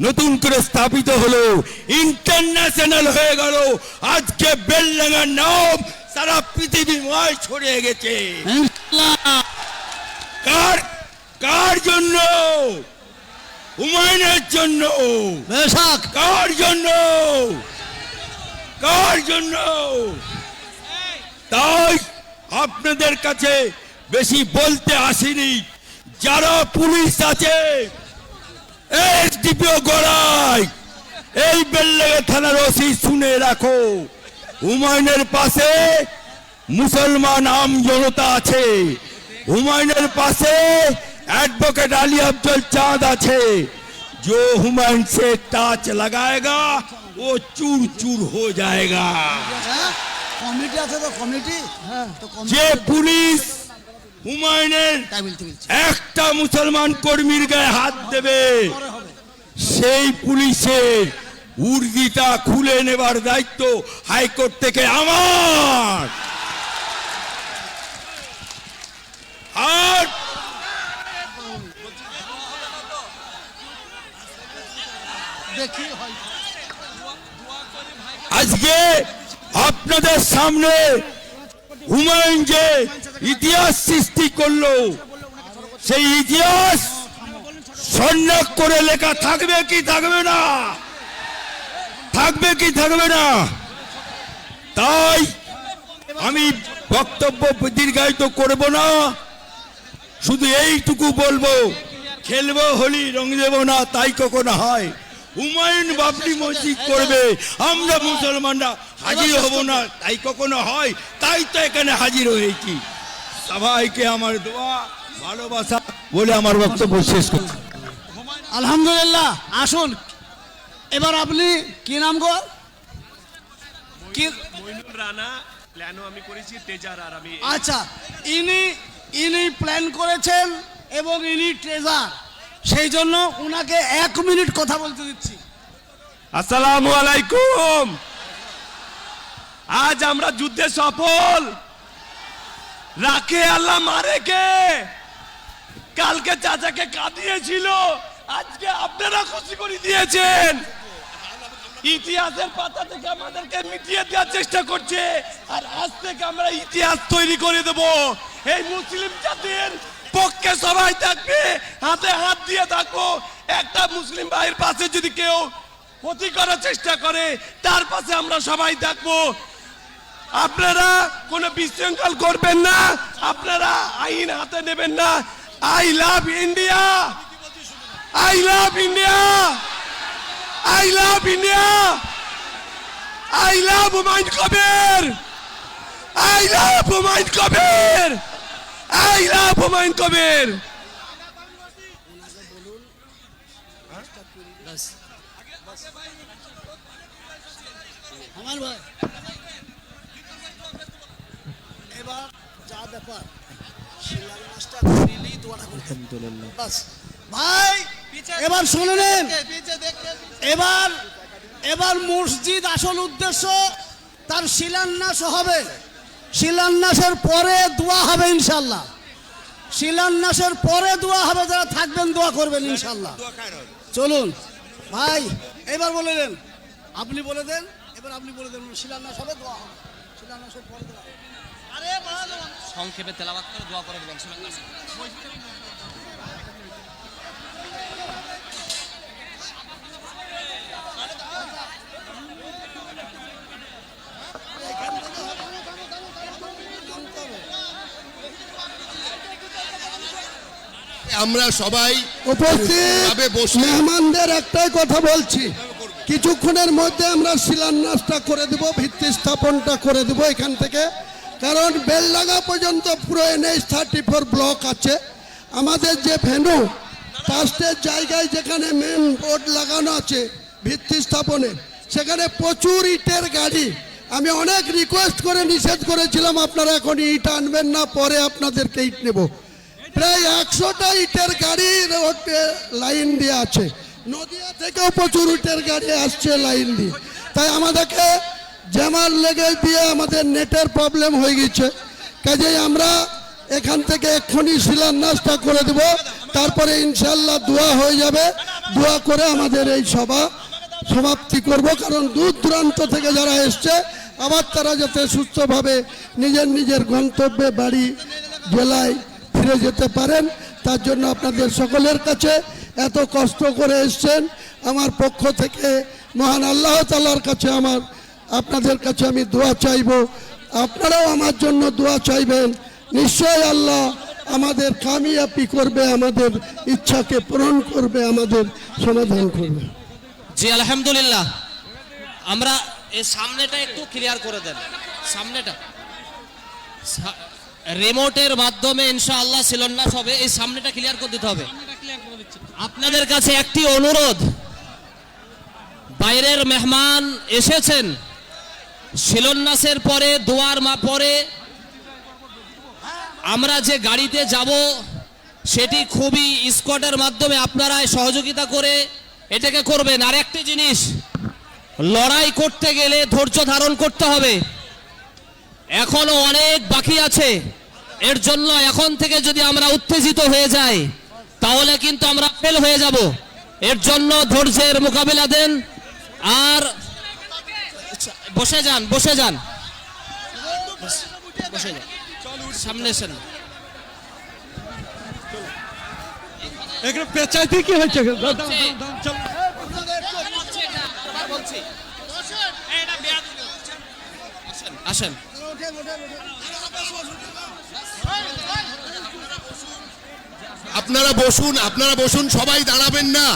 Speaker 9: নতুন করে স্থাপিত হলো, ইন্টারন্যাশনাল হয়ে গেল। আজকে বেলডাঙ্গার নাম সারা পৃথিবীময় ছড়িয়ে গেছে। কার জন্য? হুমায়ুনের জন্য। কার জন্য? কার জন্য? তাই আপনাদের কাছে বেশি বলতে আসিনি। যারা পুলিশ আছে, এসডিপিও গড়াই, এই বেলডাঙ্গা থানার ওসি শুনে রাখো, হুমায়ুনের পাশে মুসলমান আম জনতা আছে, হুমায়ুনের পাশে एडवोकेट अली अफजल चांद আছে। जो हुमायूं से टाच लगाएगा वो चूर चूर हो जाएगा।
Speaker 4: কমিটি আছে তো, কমিটি
Speaker 9: যে পুলিশ হুমায়ুনের একটা মুসলমান কর্মীর গায়ে হাত দেবে সেই পুলিশের উর্দিটা খুলে নেবার দায়িত্ব হাইকোর্ট থেকে আমার। আর আজকে আপনাদের সামনে হুমায়ুন যে ইতিহাস সৃষ্টি করলো, সেই ইতিহাস স্বর্ণাক করে লেখা থাকবে কি থাকবে না? থাকবে কি থাকবে না? তাই আমি বক্তব্য দীর্ঘায়িত করব না, শুধু এইটুকু বলবো, খেলবো হোলি রং দেব না, তাই কখনো হয়। হুমায়ুন বাবরি মসজিদ করবে, আমরা মুসলমানরা হাজির হব না, তাই কখনো হয়? তাই তো এখানে হাজির হয়েছি। সবাইকে আমার দোয়া ভালোবাসা বলে আমার বক্তব্য শেষ করছি।
Speaker 7: আলহামদুলিল্লাহ। আসুন এবার আপনি কি নাম গো?
Speaker 11: মইনুল রানা, প্ল্যানও আমি করেছি, তেজার আর আমি।
Speaker 7: আচ্ছা, ইনি প্ল্যান করেছেন এবং ইনি ট্রেজার। সেই জন্য উনাকে 1 মিনিট কথা বলতে দিচ্ছি।
Speaker 11: আসসালামু আলাইকুম। আজ আমরা যুদ্ধে সফল। রাখে আল্লাহ মারে কে? কালকে চাচাকে কাঁদিয়েছিল, আজকে আপনারা খুশি করে দিয়েছেন। ইতিহাসের পাতা থেকে আমাদেরকে মিটিয়ে দেওয়ার চেষ্টা করছে, আর আজ থেকে আমরা ইতিহাস তৈরি করে দেব। এই মুসলিম জাতির পক্ষে সবাই থাকবে, হাতে হাত দিয়ে থাকবো। একটা মুসলিম ভাইয়ের পাশে যদি কেউ ক্ষতি করার চেষ্টা করে, তার পাশে আমরা সবাই থাকবো। আপনারা কোনো বিশৃঙ্খল করবেন না, আপনারা আইন হাতে নেবেন না। I love India, I love India, I love India, I love Humayun Kabir, I love Humayun Kabir, I love Humayun Kabir.
Speaker 7: আমার ভাই এবার যা ব্যাপার শিলান্যাসটা করিলেই দোয়াটা করতে হবে। বাস ভাই এবার শুনে নেন। এবার মসজিদ আসল উদ্দেশ্য তার শিলান্যাস হবে। শিলান্যাসের পরে দোয়া হবে ইনশাআল্লাহ। শিলান্যাসের পরে দোয়া হবে, যারা থাকবেন দোয়া করবেন ইনশাআল্লাহ। চলুন ভাই এবার বলে দেন, আপনি বলে দেন, এবার আপনি বলে দেন শিলান্যাস হবে, দোয়া হবে। শিলান্যাসের পরে দোয়া হবে। আরে
Speaker 10: সংক্ষেপে তেলাওয়াত করে দোয়া করে দিবেন।
Speaker 2: আমরা সবাই
Speaker 8: উপস্থিত মেহমানদের একটাই কথা বলছি, কিছুক্ষণের মধ্যে আমরা শিলান্যাসটা করে দেব, ভিত্তি স্থাপনটা করে দেব এখান থেকে। কারণ বেলডাঙ্গা পর্যন্ত পুরো NH-34 ব্লক আছে। আমাদের যে ভেন্যু 5টে জায়গায় যেখানে মেন বোর্ড লাগানো আছে ভিত্তি স্থাপনে, সেখানে প্রচুর ইটের গাড়ি। আমি অনেক রিকোয়েস্ট করে নিষেধ করেছিলাম, আপনারা এখন ইট আনবেন না, পরে আপনাদেরকে ইট নেব। প্রায় 100টা ইটের গাড়ি রোডে লাইন দিয়ে আছে। নদিয়া থেকেও প্রচুর ইটের গাড়ি আসছে লাইন দিয়ে। তাই আমাদেরকে জ্যামার লেগে দিয়ে আমাদের নেটের প্রবলেম হয়ে গেছে। কাজেই আমরা এখান থেকে এক্ষুনি শিলান্যাসটা করে দেব, তারপরে ইনশাল্লাহ দোয়া হয়ে যাবে। দোয়া করে আমাদের এই সভা সমাপ্তি করব। কারণ দূর দূরান্ত থেকে যারা এসছে, আবার তারা যাতে সুস্থভাবে নিজের নিজের গন্তব্যে বাড়ি জেলায় ফিরে যেতে পারেন, তার জন্য আপনাদের সকলের কাছে, এত কষ্ট করে এসছেন, আমার পক্ষ থেকে মহান আল্লাহ তাআলার কাছে আপনাদের কাছে আমি দোয়া চাইব। আপনারাও আমার জন্য দোয়া চাইবেন। নিশ্চয় আল্লাহ আমাদের কামিয়াবি করবে, আমাদের ইচ্ছাকে পূরণ করবে, আমাদের সমাধান করবে।
Speaker 10: জি আলহামদুলিল্লাহ। আমরা এই সামনেটা একটু ক্লিয়ার করে দেন, সামনেটা রিমোটের মাধ্যমে ইনশাআল্লাহ শিলান্যাস হবে। এই সামনেটা ক্লিয়ার করে দিতে হবে। আপনাদের কাছে একটি অনুরোধ, বাইরের মেহমান এসেছেন, শিলান্যাসের পরে দোয়ার পরে আমরা যে গাড়িতে যাব সেটি খুবই স্কোয়াডের মাধ্যমে আপনারা সহযোগিতা করে এটাকে করবেন। আর একটি জিনিস, লড়াই করতে গেলে ধৈর্য ধারণ করতে হবে, এখনো অনেক বাকি আছে। এর জন্য এখন থেকে যদি আমরা উত্তেজিত হয়ে যাই তাহলে কিন্তু আমরা ফেল হয়ে যাব। এর জন্য ধৈর্যের মোকাবিলা দেন। আর বসে যান, বসে যান, বসে যান, সামনে এসেন।
Speaker 4: পেঁচাইতে কি হয়েছে?
Speaker 10: আসেন।
Speaker 2: আপনারা বসুন, সবাই দাঁড়াবেন না,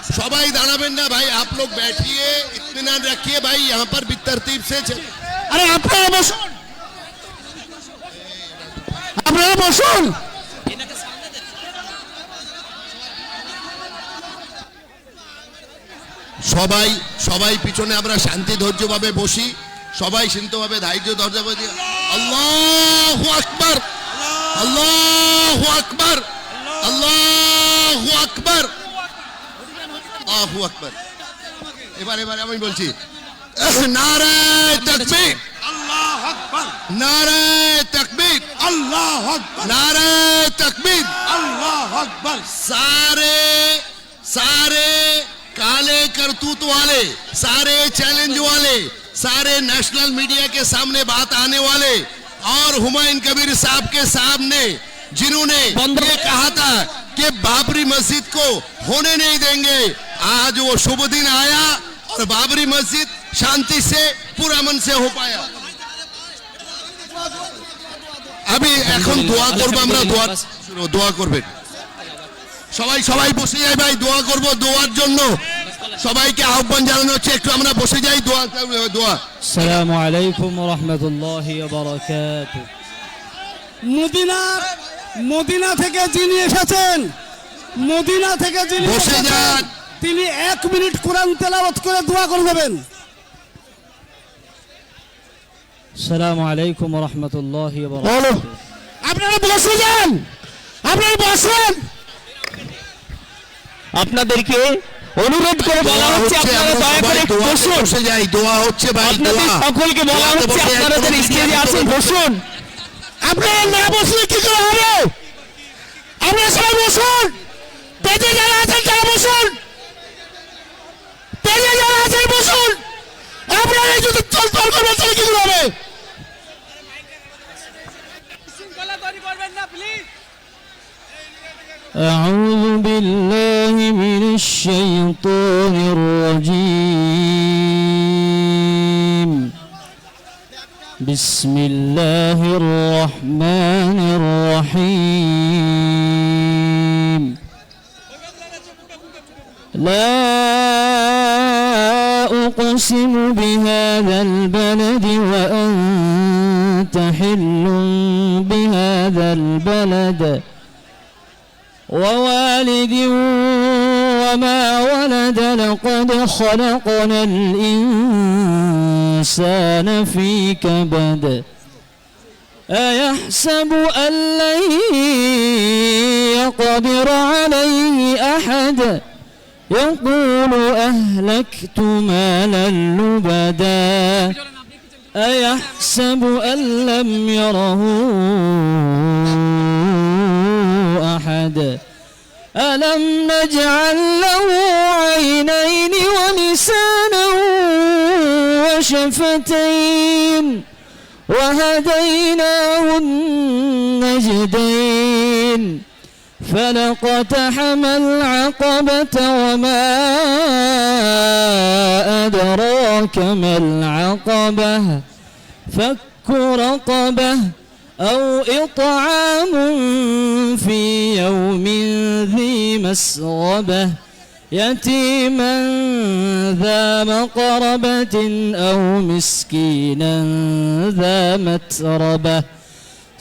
Speaker 2: सबाई दाड़ाबेन ना भाई, आप लोग बैठिए, इत्मीनान रखिए भाई, यहाँ पर भी तरतीब से
Speaker 7: अरे আপনারা বসুন, আপনারা বসুন।
Speaker 2: সবাই সবাই পিছনে আমরা শান্তি ধৈর্যভাবে বসি, সবাই শান্তভাবে ধৈর্য ধৈর্যভাবে। আল্লাহু আকবার, আল্লাহু আকবার, আল্লাহু আকবার। আল্লাহু আকবার। এবারে আমি বলছি, নারে তাকবীর,
Speaker 9: আল্লাহু আকবার,
Speaker 2: নারে তাকবীর,
Speaker 9: আল্লাহু আকবার,
Speaker 2: नारे तकबीर,
Speaker 9: আল্লাহু আকবার।
Speaker 2: सारे काले करतूत वाले, सारे चैलेंज वाले, सारे नेशनल मीडिया के सामने बात आने वाले और हुमायूं कबीर साहब के सामने जिन्होंने ये कहा था कि बाबरी मस्जिद को होने नहीं देंगे, आज वो शुभ दिन आया और बाबरी मस्जिद शांति से पूरा मन से हो पाया। আমি এখন দোয়া করব, আমরা দোয়া করবেন সবাই বসে যাই ভাই, দোয়া করব। দোয়ার জন্য সবাইকে আহ্বান জানানো হচ্ছে, একটু আমরা বসে যাই, দোয়া।
Speaker 12: আসসালামু আলাইকুম ওয়া রাহমাতুল্লাহি ওয়া বারাকাতুহু।
Speaker 7: মদিনা থেকে যিনি এসেছেন, মদিনা থেকে যিনি
Speaker 2: বসে যান,
Speaker 7: তিনি 1 মিনিট কোরআন তেলাওয়াত করে দোয়া করবেন।
Speaker 12: আসসালামু আলাইকুম ওয়া রাহমাতুল্লাহি ওয়া বারাকাতুহু।
Speaker 7: আপনারা বসে যান, আপনারা বসেন।
Speaker 11: আপনাদেরকে অনুরোধ করে বলা হচ্ছে আপনারা দয়া করে একটু বসুন।
Speaker 2: বসে যাই, দোয়া হচ্ছে ভাই,
Speaker 11: আপনাদের
Speaker 2: দোয়া।
Speaker 11: সকলকে বলা হচ্ছে আপনারা যারা স্টেজে আছেন বসুন।
Speaker 7: আপনারা না বসলে কি করে হবে? আপনারা সবাই বসুন, পেজে যারা আছেন তারা বসুন, পেজে যারা আছেন বসুন। আপনারা যদি চল করবেন তাহলে কি করে হবে?
Speaker 12: أعوذ بالله من الشيطان الرجيم. بسم الله الرحمن الرحيم. لا أقسم بهذا البلد وأنت حل بهذا البلد ووالد وما ولد لقد خلقنا الإنسان في كبد أيحسب أن لن يقدر عليه أحد يقول أهلكت مالا لبدا أيحسب أن لم يره أحد ألم نجعل له عينين ولسانا وشفتين وهديناه النجدين فلقتحم العقبة وما أدراك ما العقبة فك رقبة أو إطعام في يوم ذي مسغبة يتيما ذا مقربة أو مسكينا ذا متربة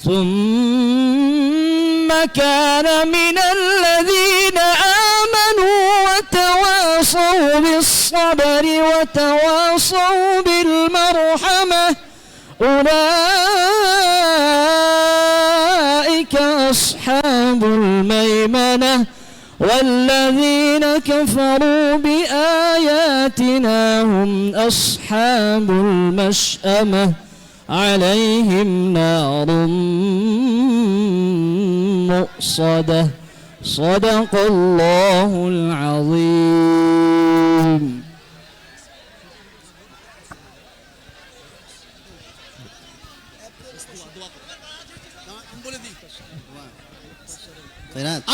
Speaker 12: ثم كان من الذين آمنوا وتواصوا بالصبر وتواصوا بالمرحمة أولئك أصحاب الميمنة والذين كفروا بآياتنا هم أصحاب المشأمة عليهم نار مؤصدة صدق الله العظيم.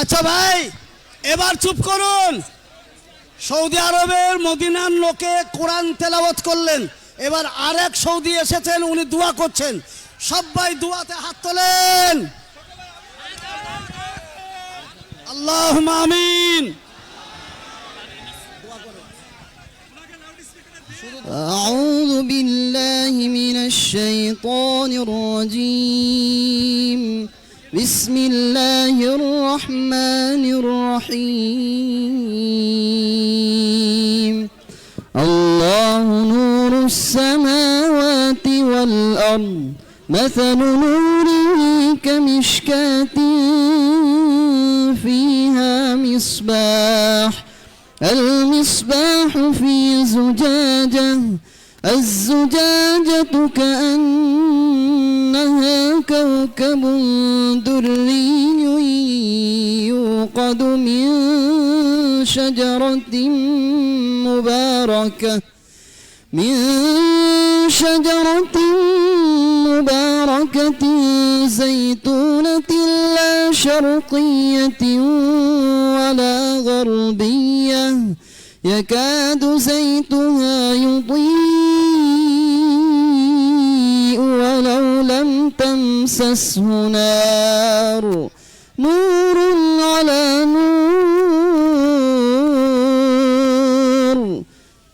Speaker 7: আচ্ছা ভাই, এবার চুপ করুন। সৌদি আরবের মদিনার লোকে কোরআন তেলাওয়াত করলেন, এবার আরেক সৌদি এসেছেন, উনি দোয়া করছেন। সবাই দোয়াতে হাত তোলেন। আল্লাহুম্মা আমিন।
Speaker 13: أعوذ بالله من الشيطان الرجيم. بسم الله الرحمن الرحيم. الله نور السماوات والأرض مثل نوره كمشكاة فيها مصباح المصباح في زجاجة الزجاجة كأنها كوكب دري يوقد من شجرة مباركة زيتونة لا شرقية ولا غربية يكاد زيتها يضيء ولو لم تمسسه نار نور على نور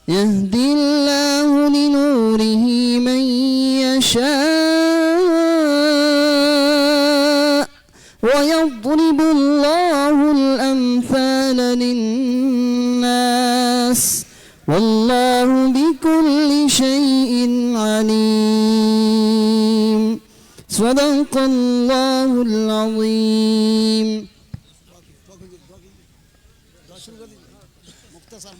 Speaker 13: يهدي الله لنوره من يشاء ويضرب الله الأمثال للناس والله بكل شيء عليم صدق الله العظيم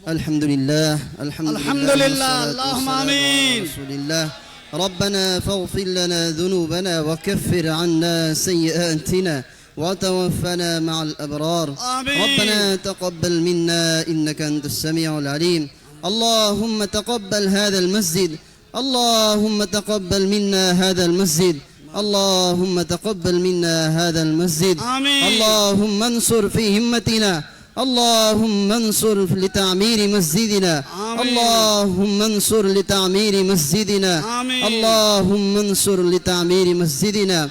Speaker 13: الحمد لله
Speaker 7: اللهم آمين
Speaker 13: رسول الله ربنا فاغفر لنا ذنوبنا وكفر عنا سيئاتنا وتوفنا مع الأبرار
Speaker 7: آمين.
Speaker 13: ربنا تقبل منا إنك أنت السميع العليم اللهم تقبل هذا المسجد اللهم تقبل منا هذا المسجد اللهم تقبل منا هذا المسجد
Speaker 7: آمين.
Speaker 13: اللهم انصر في همتنا اللهم انصر لتعمير مسجدنا اللهم انصر لتعمير مسجدنا اللهم انصر لتعمير مسجدنا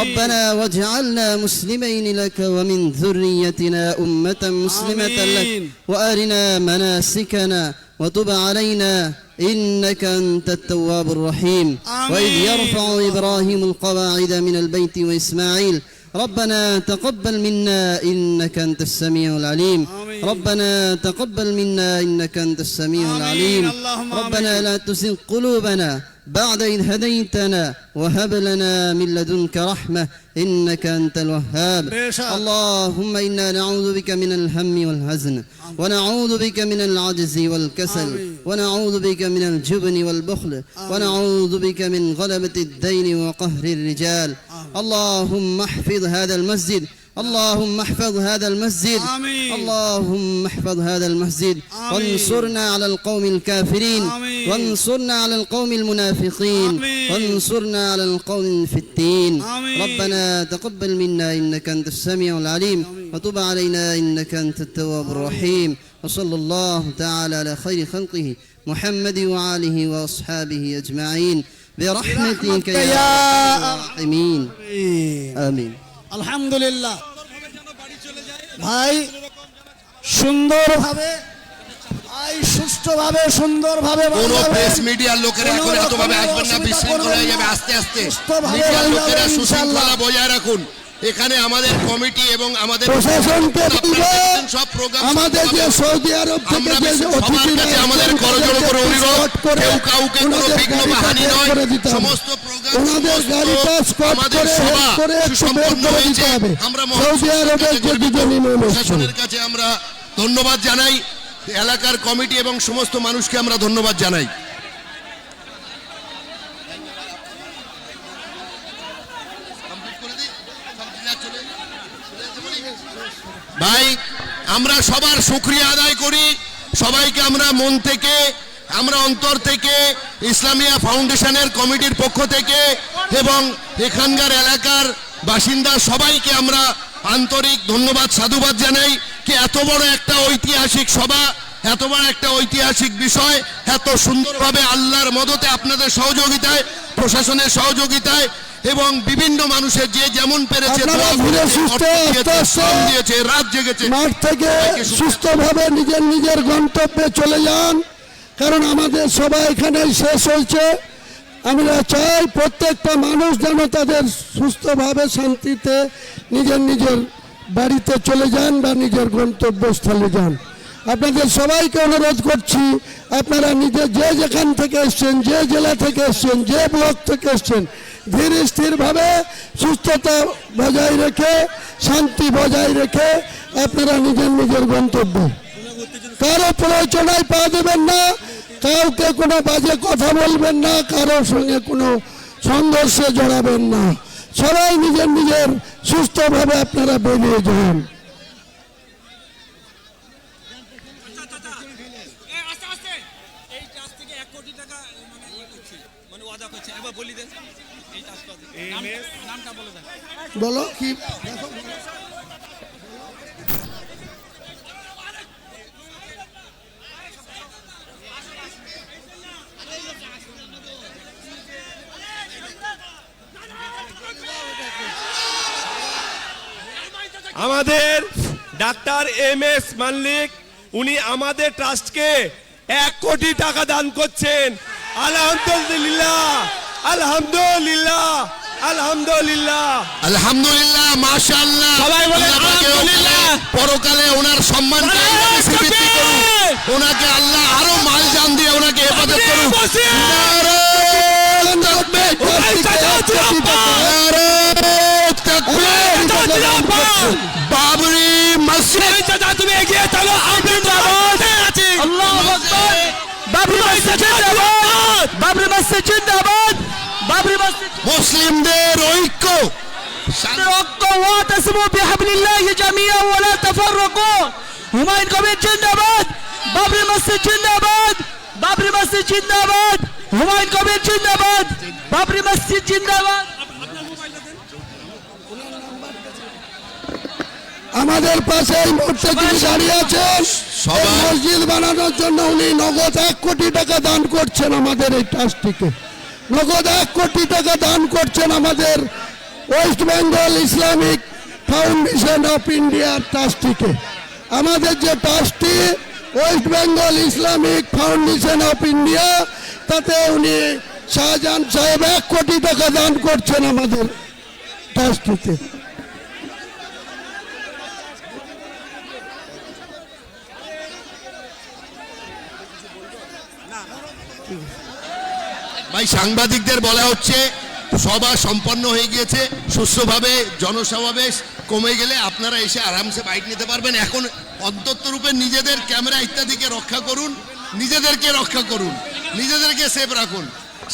Speaker 13: ربنا واجعلنا مسلمين لك ومن ذريتنا أمة مسلمة لك وأرنا مناسكنا وتب علينا إنك أنت التواب الرحيم وإذ يرفع إبراهيم القواعد من البيت وإسماعيل ربنا تقبل منا إنك أنت السميع العليم ربنا تقبل منا إنك أنت السميع العليم ربنا لا تزغ قلوبنا بعد إذ هديتنا وهب لنا من لدنك رحمة إنك أنت الوهاب اللهم إنا نعوذ بك من الهم والحزن ونعوذ بك من العجز والكسل ونعوذ بك من الجبن والبخل ونعوذ بك من غلبة الدين وقهر الرجال اللهم احفظ هذا المسجد اللهم احفظ هذا المسجد اللهم احفظ هذا المسجد وانصرنا على القوم الكافرين وانصرنا على القوم المنافقين وانصرنا على القوم الفتين ربنا تقبل منا إنك أنت السميع العليم وتب علينا إنك أنت التواب الرحيم وصلى الله تعالى على خير خلقه محمد وآله وأصحابه أجمعين برحمتك يا الراحمين آمين
Speaker 7: আলহামদুলিল্লাহ ভাই সুন্দরভাবে ভাই সুষ্ঠুভাবে সুন্দরভাবে
Speaker 2: কোন প্রেস মিডিয়ার লোকেরা এখন এতভাবে আসবেন না বিশৃঙ্খলা হয়ে যাবে আস্তে আস্তে মিডিয়ার লোকেরা সুশৃঙ্খলা বজায় রাখুন এখানে আমাদের কমিটি এবং আমাদের
Speaker 8: প্রশাসনকে
Speaker 2: সব প্রোগ্রাম
Speaker 8: আমাদের যে সৌদি আরব থেকে যে অতিথিরা
Speaker 2: আমাদের করজোড় করে অনুরোধ কেউ কাউকে কোনো বিঘ্ন বাহানি নয় সমস্ত প্রোগ্রাম
Speaker 8: ওনাদের গাড়িটা স্পট করে সুসম্পন্ন হয়েছে
Speaker 2: আমরা
Speaker 8: সৌদি আরবের যে দুজনই
Speaker 2: প্রশাসনের কাছে আমরা ধন্যবাদ জানাই এলাকার কমিটি এবং সমস্ত মানুষকে আমরা ধন্যবাদ জানাই ভাই আমরা সবার শুকরিয়া আদায় করি সবাইকে আমরা মন থেকে আমরা অন্তর থেকে ইসলামিয়া ফাউন্ডেশনের কমিটির পক্ষ থেকে এবং এখানকার এলাকার বাসিন্দা সবাইকে আমরা আন্তরিক ধন্যবাদ সাধুবাদ জানাই কি এত বড় একটা ঐতিহাসিক সভা এত বড় একটা ঐতিহাসিক বিষয় এত সুন্দরভাবে আল্লাহর মদতে আপনাদের সহযোগিতায় প্রশাসনের সহযোগিতায় এবং বিভিন্ন মানুষের যে যেমন পেরেছে রাত জেগেছে
Speaker 8: মাঠ থেকে সুস্থভাবে নিজের নিজের গন্তব্যে চলে যান কারণ আমাদের সবাই এখানে শেষ হয়েছে আমরা চাই প্রত্যেকটা মানুষ যেন তাদের সুস্থভাবে শান্তিতে নিজের নিজের বাড়িতে চলে যান বা নিজের গন্তব্যস্থলে যান আপনাদের সবাইকে অনুরোধ করছি আপনারা নিজে যে যেখান থেকে এসছেন যে জেলা থেকে এসছেন যে ব্লক থেকে এসছেন ধীরে স্থিরভাবে সুস্থতা বজায় রেখে শান্তি বজায় রেখে আপনারা নিজের নিজের গন্তব্য কারো প্ররোচনায় পা দেবেন না, কাউকে কোনো বাজে কথা বলবেন না, কারোর সঙ্গে কোনো সংঘর্ষে জড়াবেন না। সবাই নিজের নিজের সুস্থভাবে আপনারা বেরিয়ে যান। বলো কি
Speaker 11: আমাদের ডাক্তার MS মাল্লিক উনি আমাদের ট্রাস্টকে 1 কোটি টাকা দান করছেন। আলহামদুলিল্লাহ, আলহামদুলিল্লাহ, আলহামদুলিল্লাহ,
Speaker 2: আলহামদুলিল্লাহ, মাশাআল্লাহ।
Speaker 11: সবাই বলে
Speaker 2: আলহামদুলিল্লাহ। পরকালে ওনার সম্মানকে এইভাবে স্বীকৃতি করুন, ওনাকে আল্লাহ আরো মাল জান দিয়ে ওনাকে হেফাজত করুন। বাবরি মসজিদ
Speaker 11: তুমি এগিয়ে চলো, আমি আছি।
Speaker 1: আল্লাহু আকবার। বাবরি মসজিদ জিন্দাবাদ, বাবরি মসজিদ জিন্দাবাদ, বাবরি মসজিদ
Speaker 2: মুসলিমদের ঐক্য
Speaker 1: واعتصموا بحبل الله جميعا ولا تفرقوا। হুমায়ুন কবির জিন্দাবাদ, বাবরি মসজিদ জিন্দাবাদ, বাবরি মসজিদ জিন্দাবাদ, হুমায়ুন কবির জিন্দাবাদ, বাবরি মসজিদ জিন্দাবাদ।
Speaker 8: আমাদের পাশে এই মুহূর্তে যিনি দাঁড়িয়ে আছেন, এই মসজিদ বানানোর জন্য উনি নগদ 1 কোটি টাকা দান করছেন আমাদের এই ট্রাস্টটিকে। নগদ 1 কোটি টাকা দান করছেন আমাদের West Bengal Islamic Foundation of ইন্ডিয়ার ট্রাস্টটিকে। আমাদের যে ট্রাস্টটি West Bengal Islamic Foundation of India, তাতে উনি শাহজাহান সাহেব 1 কোটি টাকা দান করছেন আমাদের ট্রাস্টটিতে।
Speaker 2: ভাই, সাংবাদিকদের বলা হচ্ছে সভা সম্পন্ন হয়ে গিয়েছে সুষ্ঠুভাবে, জনসমাবেশ কমে গেলে আপনারা এসে আরামসে বাইট নিতে পারবেন। এখন অন্তত রূপে নিজেদের ক্যামেরা ইত্যাদিকে রক্ষা করুন, নিজেদেরকে রক্ষা করুন, নিজেদেরকে সেফ রাখুন।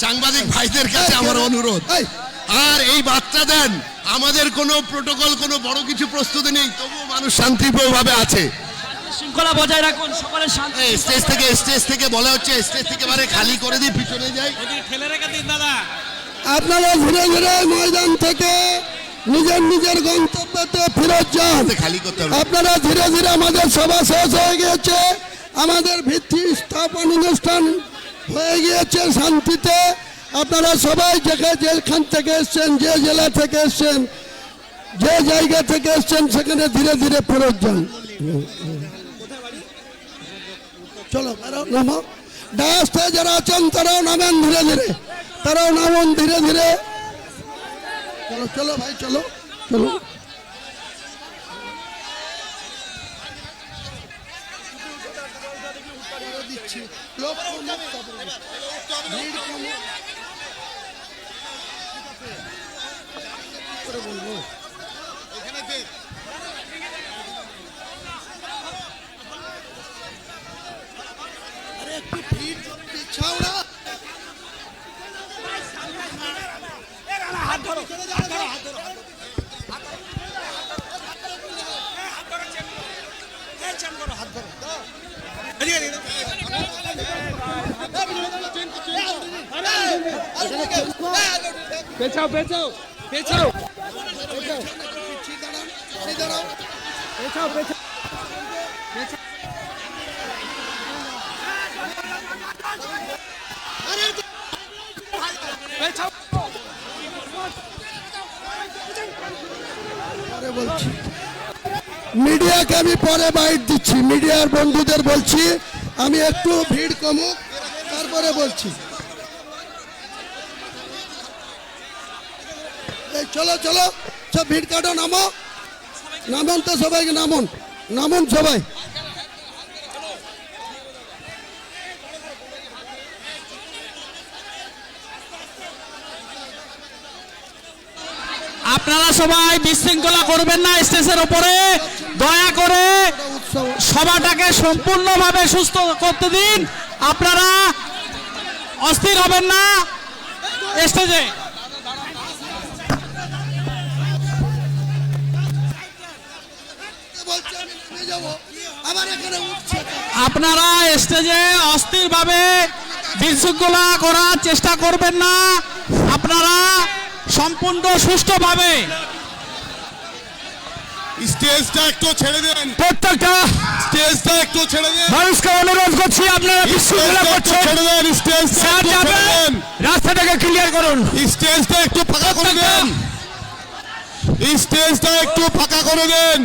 Speaker 2: সাংবাদিক ভাইদের কাছে আমার অনুরোধ, আর এই বার্তা দেন আমাদের কোনো প্রোটোকল, কোনো বড় কিছু প্রস্তুতি নেই, তবুও মানুষ শান্তিপ্রিয়ভাবে আছে।
Speaker 1: শৃঙ্খলা বজায় রাখুন, সকলের শান্তি।
Speaker 2: স্টেজ থেকে বলা হচ্ছে স্টেজ থেকে বারে খালি করে দিই, পিছনে যাই।
Speaker 8: আপনারা ধীরে ধীরে ময়দান থেকে নিজের নিজের গন্তব্যতে ফেরত যান।
Speaker 2: খালি করতে হবে।
Speaker 8: আপনারা ধীরে ধীরে, আমাদের সভা শেষ হয়ে গিয়েছে, আমাদের ভিত্তি স্থাপন অনুষ্ঠান হয়ে গিয়েছে শান্তিতে। আপনারা সবাই যেখান থেকে এসছেন, যে জেলা থেকে এসছেন, যে জায়গা থেকে এসছেন, সেখানে ধীরে ধীরে ফেরত যান। চলো নামো, ডায়াসে যারা আছেন তারাও নামেন ধীরে ধীরে, তারাও নামুন ধীরে ধীরে। চলো চলো ভাই, চলো চলো।
Speaker 11: পেছাও পেছাও পেছাও
Speaker 8: বলছি মিডিয়াকে আমি পরে বাইট দিচ্ছি, মিডিয়ার বন্ধুদের বলছি আমি একটু ভিড় কমুক, তারপরে বলছি। চলো চলো, সব ভিড় কাটো, নামো, নামুন তো সবাইকে, নামুন নামুন সবাই।
Speaker 1: আপনারা সবাই বিশৃঙ্খলা করবেন না স্টেজের উপরে, দয়া করে
Speaker 14: সভাটাকে সম্পূর্ণভাবে সুস্থ করতে দিন। আপনারা অস্থির হবেন না স্টেজে। আপনারা স্টেজে অস্থিরভাবে বিশৃঙ্খলা করার চেষ্টা করবেন না। আপনারা সম্পূর্ণ সুষ্ঠুভাবে
Speaker 2: স্টেজটা একটু ছেড়ে দেন,
Speaker 14: প্রত্যেকটা
Speaker 2: স্টেজটা একটু ছেড়ে দেন,
Speaker 14: মানুষকে অনুরোধ করছি আপনারা বিশৃঙ্খলা করছেন।
Speaker 2: ছেড়ে দেন, স্টেজটা
Speaker 14: স্যার
Speaker 2: একটু ছেড়ে দেন,
Speaker 14: রাস্তাটাকে ক্লিয়ার করুন,
Speaker 2: স্টেজটা একটু ফাঁকা করে দেন, স্টেজটা একটু ফাঁকা করে দেন।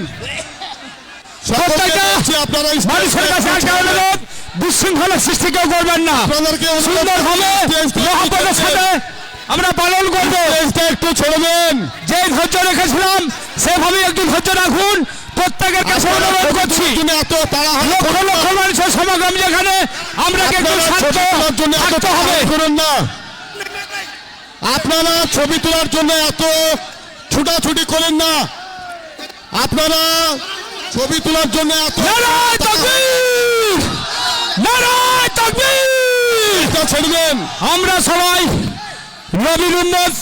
Speaker 2: আপনারা
Speaker 14: মানুষের কাছে একটা অনুরোধ, বিশৃঙ্খলা সৃষ্টি কেউ করবেন না। সুন্দরভাবে মহব্বতের সাথে আমরা পালন করবো।
Speaker 2: একটু ছেড়ে দেন,
Speaker 14: যে ধৈর্য রেখেছিলাম সেভাবে একটু ধৈর্য রাখুন। প্রত্যেকের কাছে অনুরোধ করছি,
Speaker 2: এত তাড়াহুড়ো
Speaker 14: লক্ষ লক্ষ মানুষের সমাগম যেখানে আমরা একটু শান্ত থাকতে হবে।
Speaker 2: করুন না, আপনারা ছবি তোলার জন্য এত ছুটাছুটি করেন না। আপনারা ছবি তোলার জন্য এত
Speaker 14: নারায়ে তাকবীর, নারায়ে তাকবীর।
Speaker 2: ছেড়ে দেন।
Speaker 14: আমরা সবাই নবীর উম্মত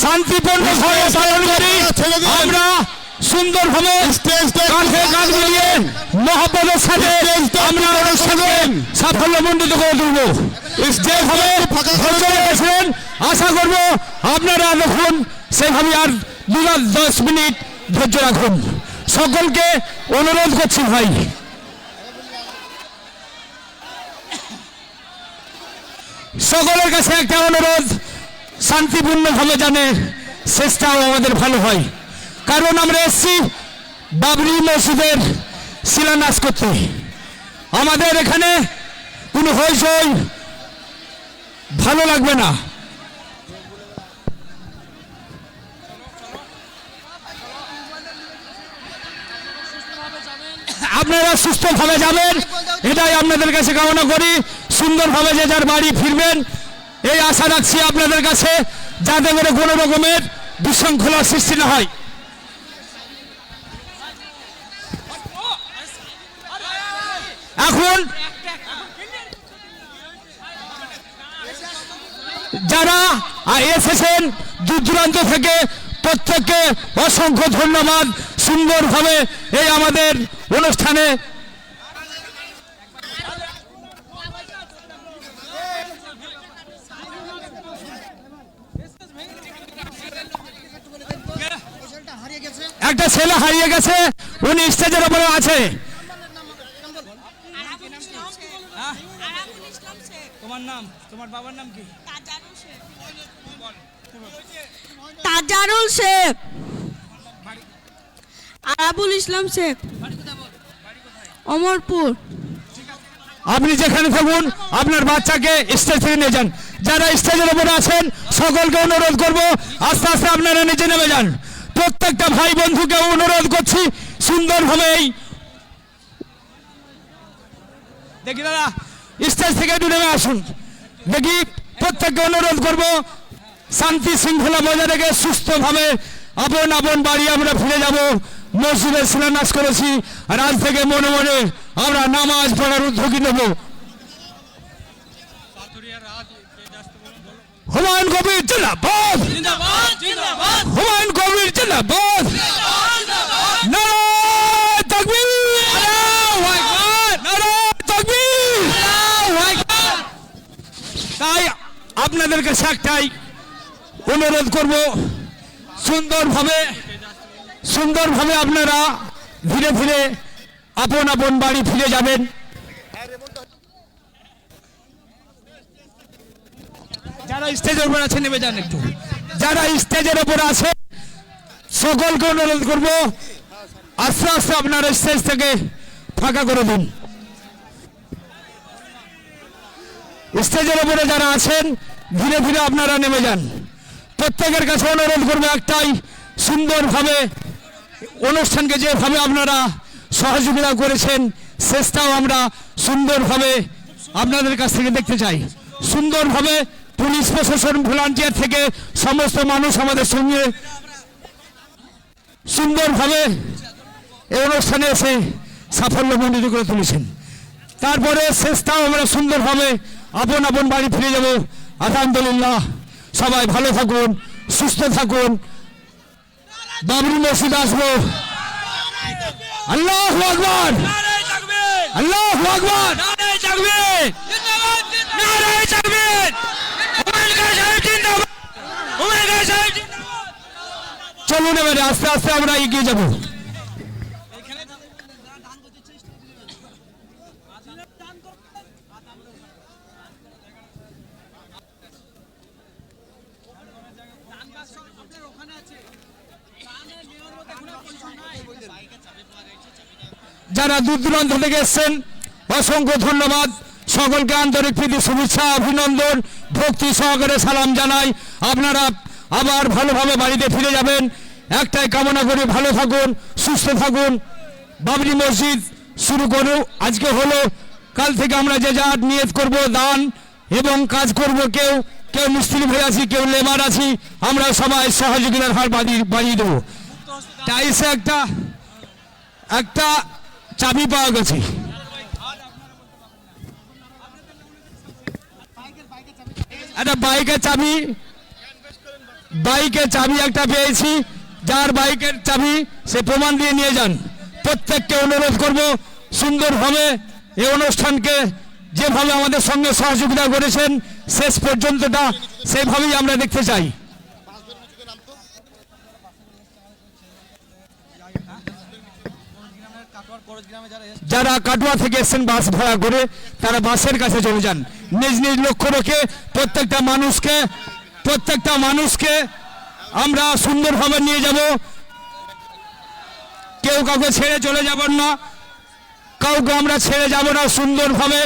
Speaker 14: শান্তিপূর্ণভাবে পালন করি। আমরা সুন্দরভাবে কাঁধে কাঁধ মিলিয়ে মহব্বতের সাথে আমরা অনুষ্ঠানকে সাফল্যমণ্ডিত করে তুলব। যেভাবে ধৈর্য রেখেছিলেন আশা করব আপনারা দেখুন সেভাবে আর 2-10 মিনিট ধৈর্য রাখুন। সকলকে অনুরোধ করছি ভাই, সকলের কাছে একটা অনুরোধ, শান্তিপূর্ণভাবে জানে শেষটাও আমাদের ভালো হয়। কারণ আমরা এসছি বাবরি মসজিদের শিলান্যাস করতে। আমাদের এখানে কোনো হইচই ভালো লাগবে না। আপনারা সুস্থভাবে যাবেন, এটাই আপনাদের কাছে কামনা করি। সুন্দরভাবে যে যার বাড়ি ফিরবেন এই আশা রাখছি আপনাদের কাছে, যাতে করে কোনো রকমের বিশৃঙ্খলার সৃষ্টি না হয়। এখন যারা এসেছেন দূর দূরান্ত থেকে প্রত্যেককে অসংখ্য ধন্যবাদ। সুন্দরভাবে এই আমাদের অনুষ্ঠানে একটা ছেলে হারিয়ে গেছে, উনি স্টেজের উপরে আছে। তোমার নাম, তোমার বাবার নাম কি?
Speaker 15: তাজারুল শেখ, আরাবুল ইসলাম শেখ, অমরপুর।
Speaker 14: আপনি যেখানে থাকুন আপনার বাচ্চাকে স্টেজ থেকে নিয়ে যান। যারা স্টেজের উপরে আছেন সকলকে অনুরোধ করব আস্তে আস্তে আপনারা নিচে নেমে যান। প্রত্যেকটা ভাই বন্ধুকে অনুরোধ করছি সুন্দরভাবে এই দেখি দাদা স্টেজ থেকে একটু নেমে আসুন। দেখি প্রত্যেককে অনুরোধ করব শান্তি শৃঙ্খলা বজায় রেখে সুস্থভাবে আপন আপন বাড়ি আমরা ফিরে যাব। মসজিদের শিলান্যাস করেছি আর আজ থেকে মনে মনে আমরা নামাজ পড়ার উদ্যোগী নেব। হুমায়ুন কবির জিন্দাবাদ, হুমায়ুন কবির জিন্দাবাদ, নারায়ে তাকবীর, আল্লাহু আকবার, নারায়ে তাকবীর, আল্লাহু আকবার। তাই আপনাদের কাছে একটাই অনুরোধ করব, সুন্দরভাবে আপনারা ধীরে ধীরে আপন আপন বাড়ি ফিরে যাবেন। যারা স্টেজের উপর আছে নেমে যান একটু। যারা স্টেজের উপর আছে সকলকে অনুরোধ করব আস্তে আস্তে আপনারা স্টেজ থেকে ফাঁকা করে দিন। স্টেজের উপরে যারা আছেন ধীরে ধীরে আপনারা নেমে যান। প্রত্যেকের কাছে অনুরোধ করবো একটাই, সুন্দরভাবে অনুষ্ঠানকে যেভাবে আপনারা সহযোগিতা করেছেন শেষটাও আমরা সুন্দরভাবে আপনাদের কাছ থেকে দেখতে চাই। সুন্দরভাবে পুলিশ প্রশাসন ভলান্টিয়ার থেকে সমস্ত মানুষ আমাদের সঙ্গে সুন্দরভাবে এই অনুষ্ঠানে এসে সাফল্যমণ্ডিত করে তুলেছেন। তারপরে শেষটাও আমরা সুন্দরভাবে আপন আপন বাড়ি ফিরে যাব। আলহামদুলিল্লাহ, সবাই ভালো থাকুন, সুস্থ থাকুন। বাবরি মসজিদ আসবো। আল্লাহু আকবার, আল্লাহু আকবার, নারে তাকবীর, নারে তাকবীর, ওমর গাজী সাহেব জিন্দাবাদ, ওমর গাজী সাহেব জিন্দাবাদ। চলুন এবারে আস্তে আস্তে আমরা এগিয়ে যাব। যারা দূর দূরান্ত থেকে এসছেন অসংখ্য ধন্যবাদ। সকলকে আন্তরিক প্রীতি শুভেচ্ছা অভিনন্দন ভক্তি সহকারে সালাম জানাই। আপনারা আবার ভালোভাবে বাড়িতে ফিরে যাবেন একটাই কামনা করি, ভালো থাকুন, সুস্থ থাকুন। বাবরি মসজিদ শুরু করো আজকে হলো, কাল থেকে আমরা যে যা নিয়ত করব দান এবং কাজ করব। কেউ কেউ মিস্ত্রি ভাই আছি, কেউ লেবার আছি, আমরা সবাই সহযোগিতার হার বাড়িয়ে দেবো। টাইসে একটা চাবি পাওয়া গেছে, একটা বাইকের চাবি একটা পেয়েছি। যার বাইকের চাবি সে প্রমাণ দিয়ে নিয়ে যান। প্রত্যেককে অনুরোধ করব সুন্দরভাবে এই অনুষ্ঠানকে যেভাবে আমাদের সঙ্গে সহযোগিতা করেছেন শেষ পর্যন্তটা সেইভাবেই আমরা দেখতে চাই। যারা কাটোয়া থেকে এসেছেন বাস ভাড়া করে, তারা বাসের কাছে চলে যান। নিজ নিজ লক্ষ্য রেখে প্রত্যেকটা মানুষকে আমরা সুন্দরভাবে নিয়ে যাব। কেউ কাউকে ছেড়ে চলে যাবেন না, কাউকে আমরা ছেড়ে যাব না। সুন্দরভাবে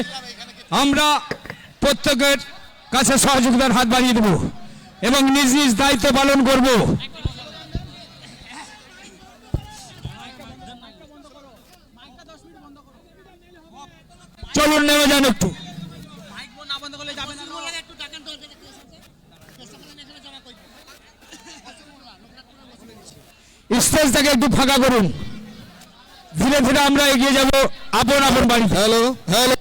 Speaker 14: আমরা প্রত্যেকের কাছে সহযোগিতার হাত বাড়িয়ে দেব এবং নিজ নিজ দায়িত্ব পালন করব। চলুন নেমে যান একটু। স্টেজটাকে একটু ফাঁকা করুন। ধীরে ধীরে আমরা এগিয়ে যাব আপন আপন বাড়ি।
Speaker 4: Hello hello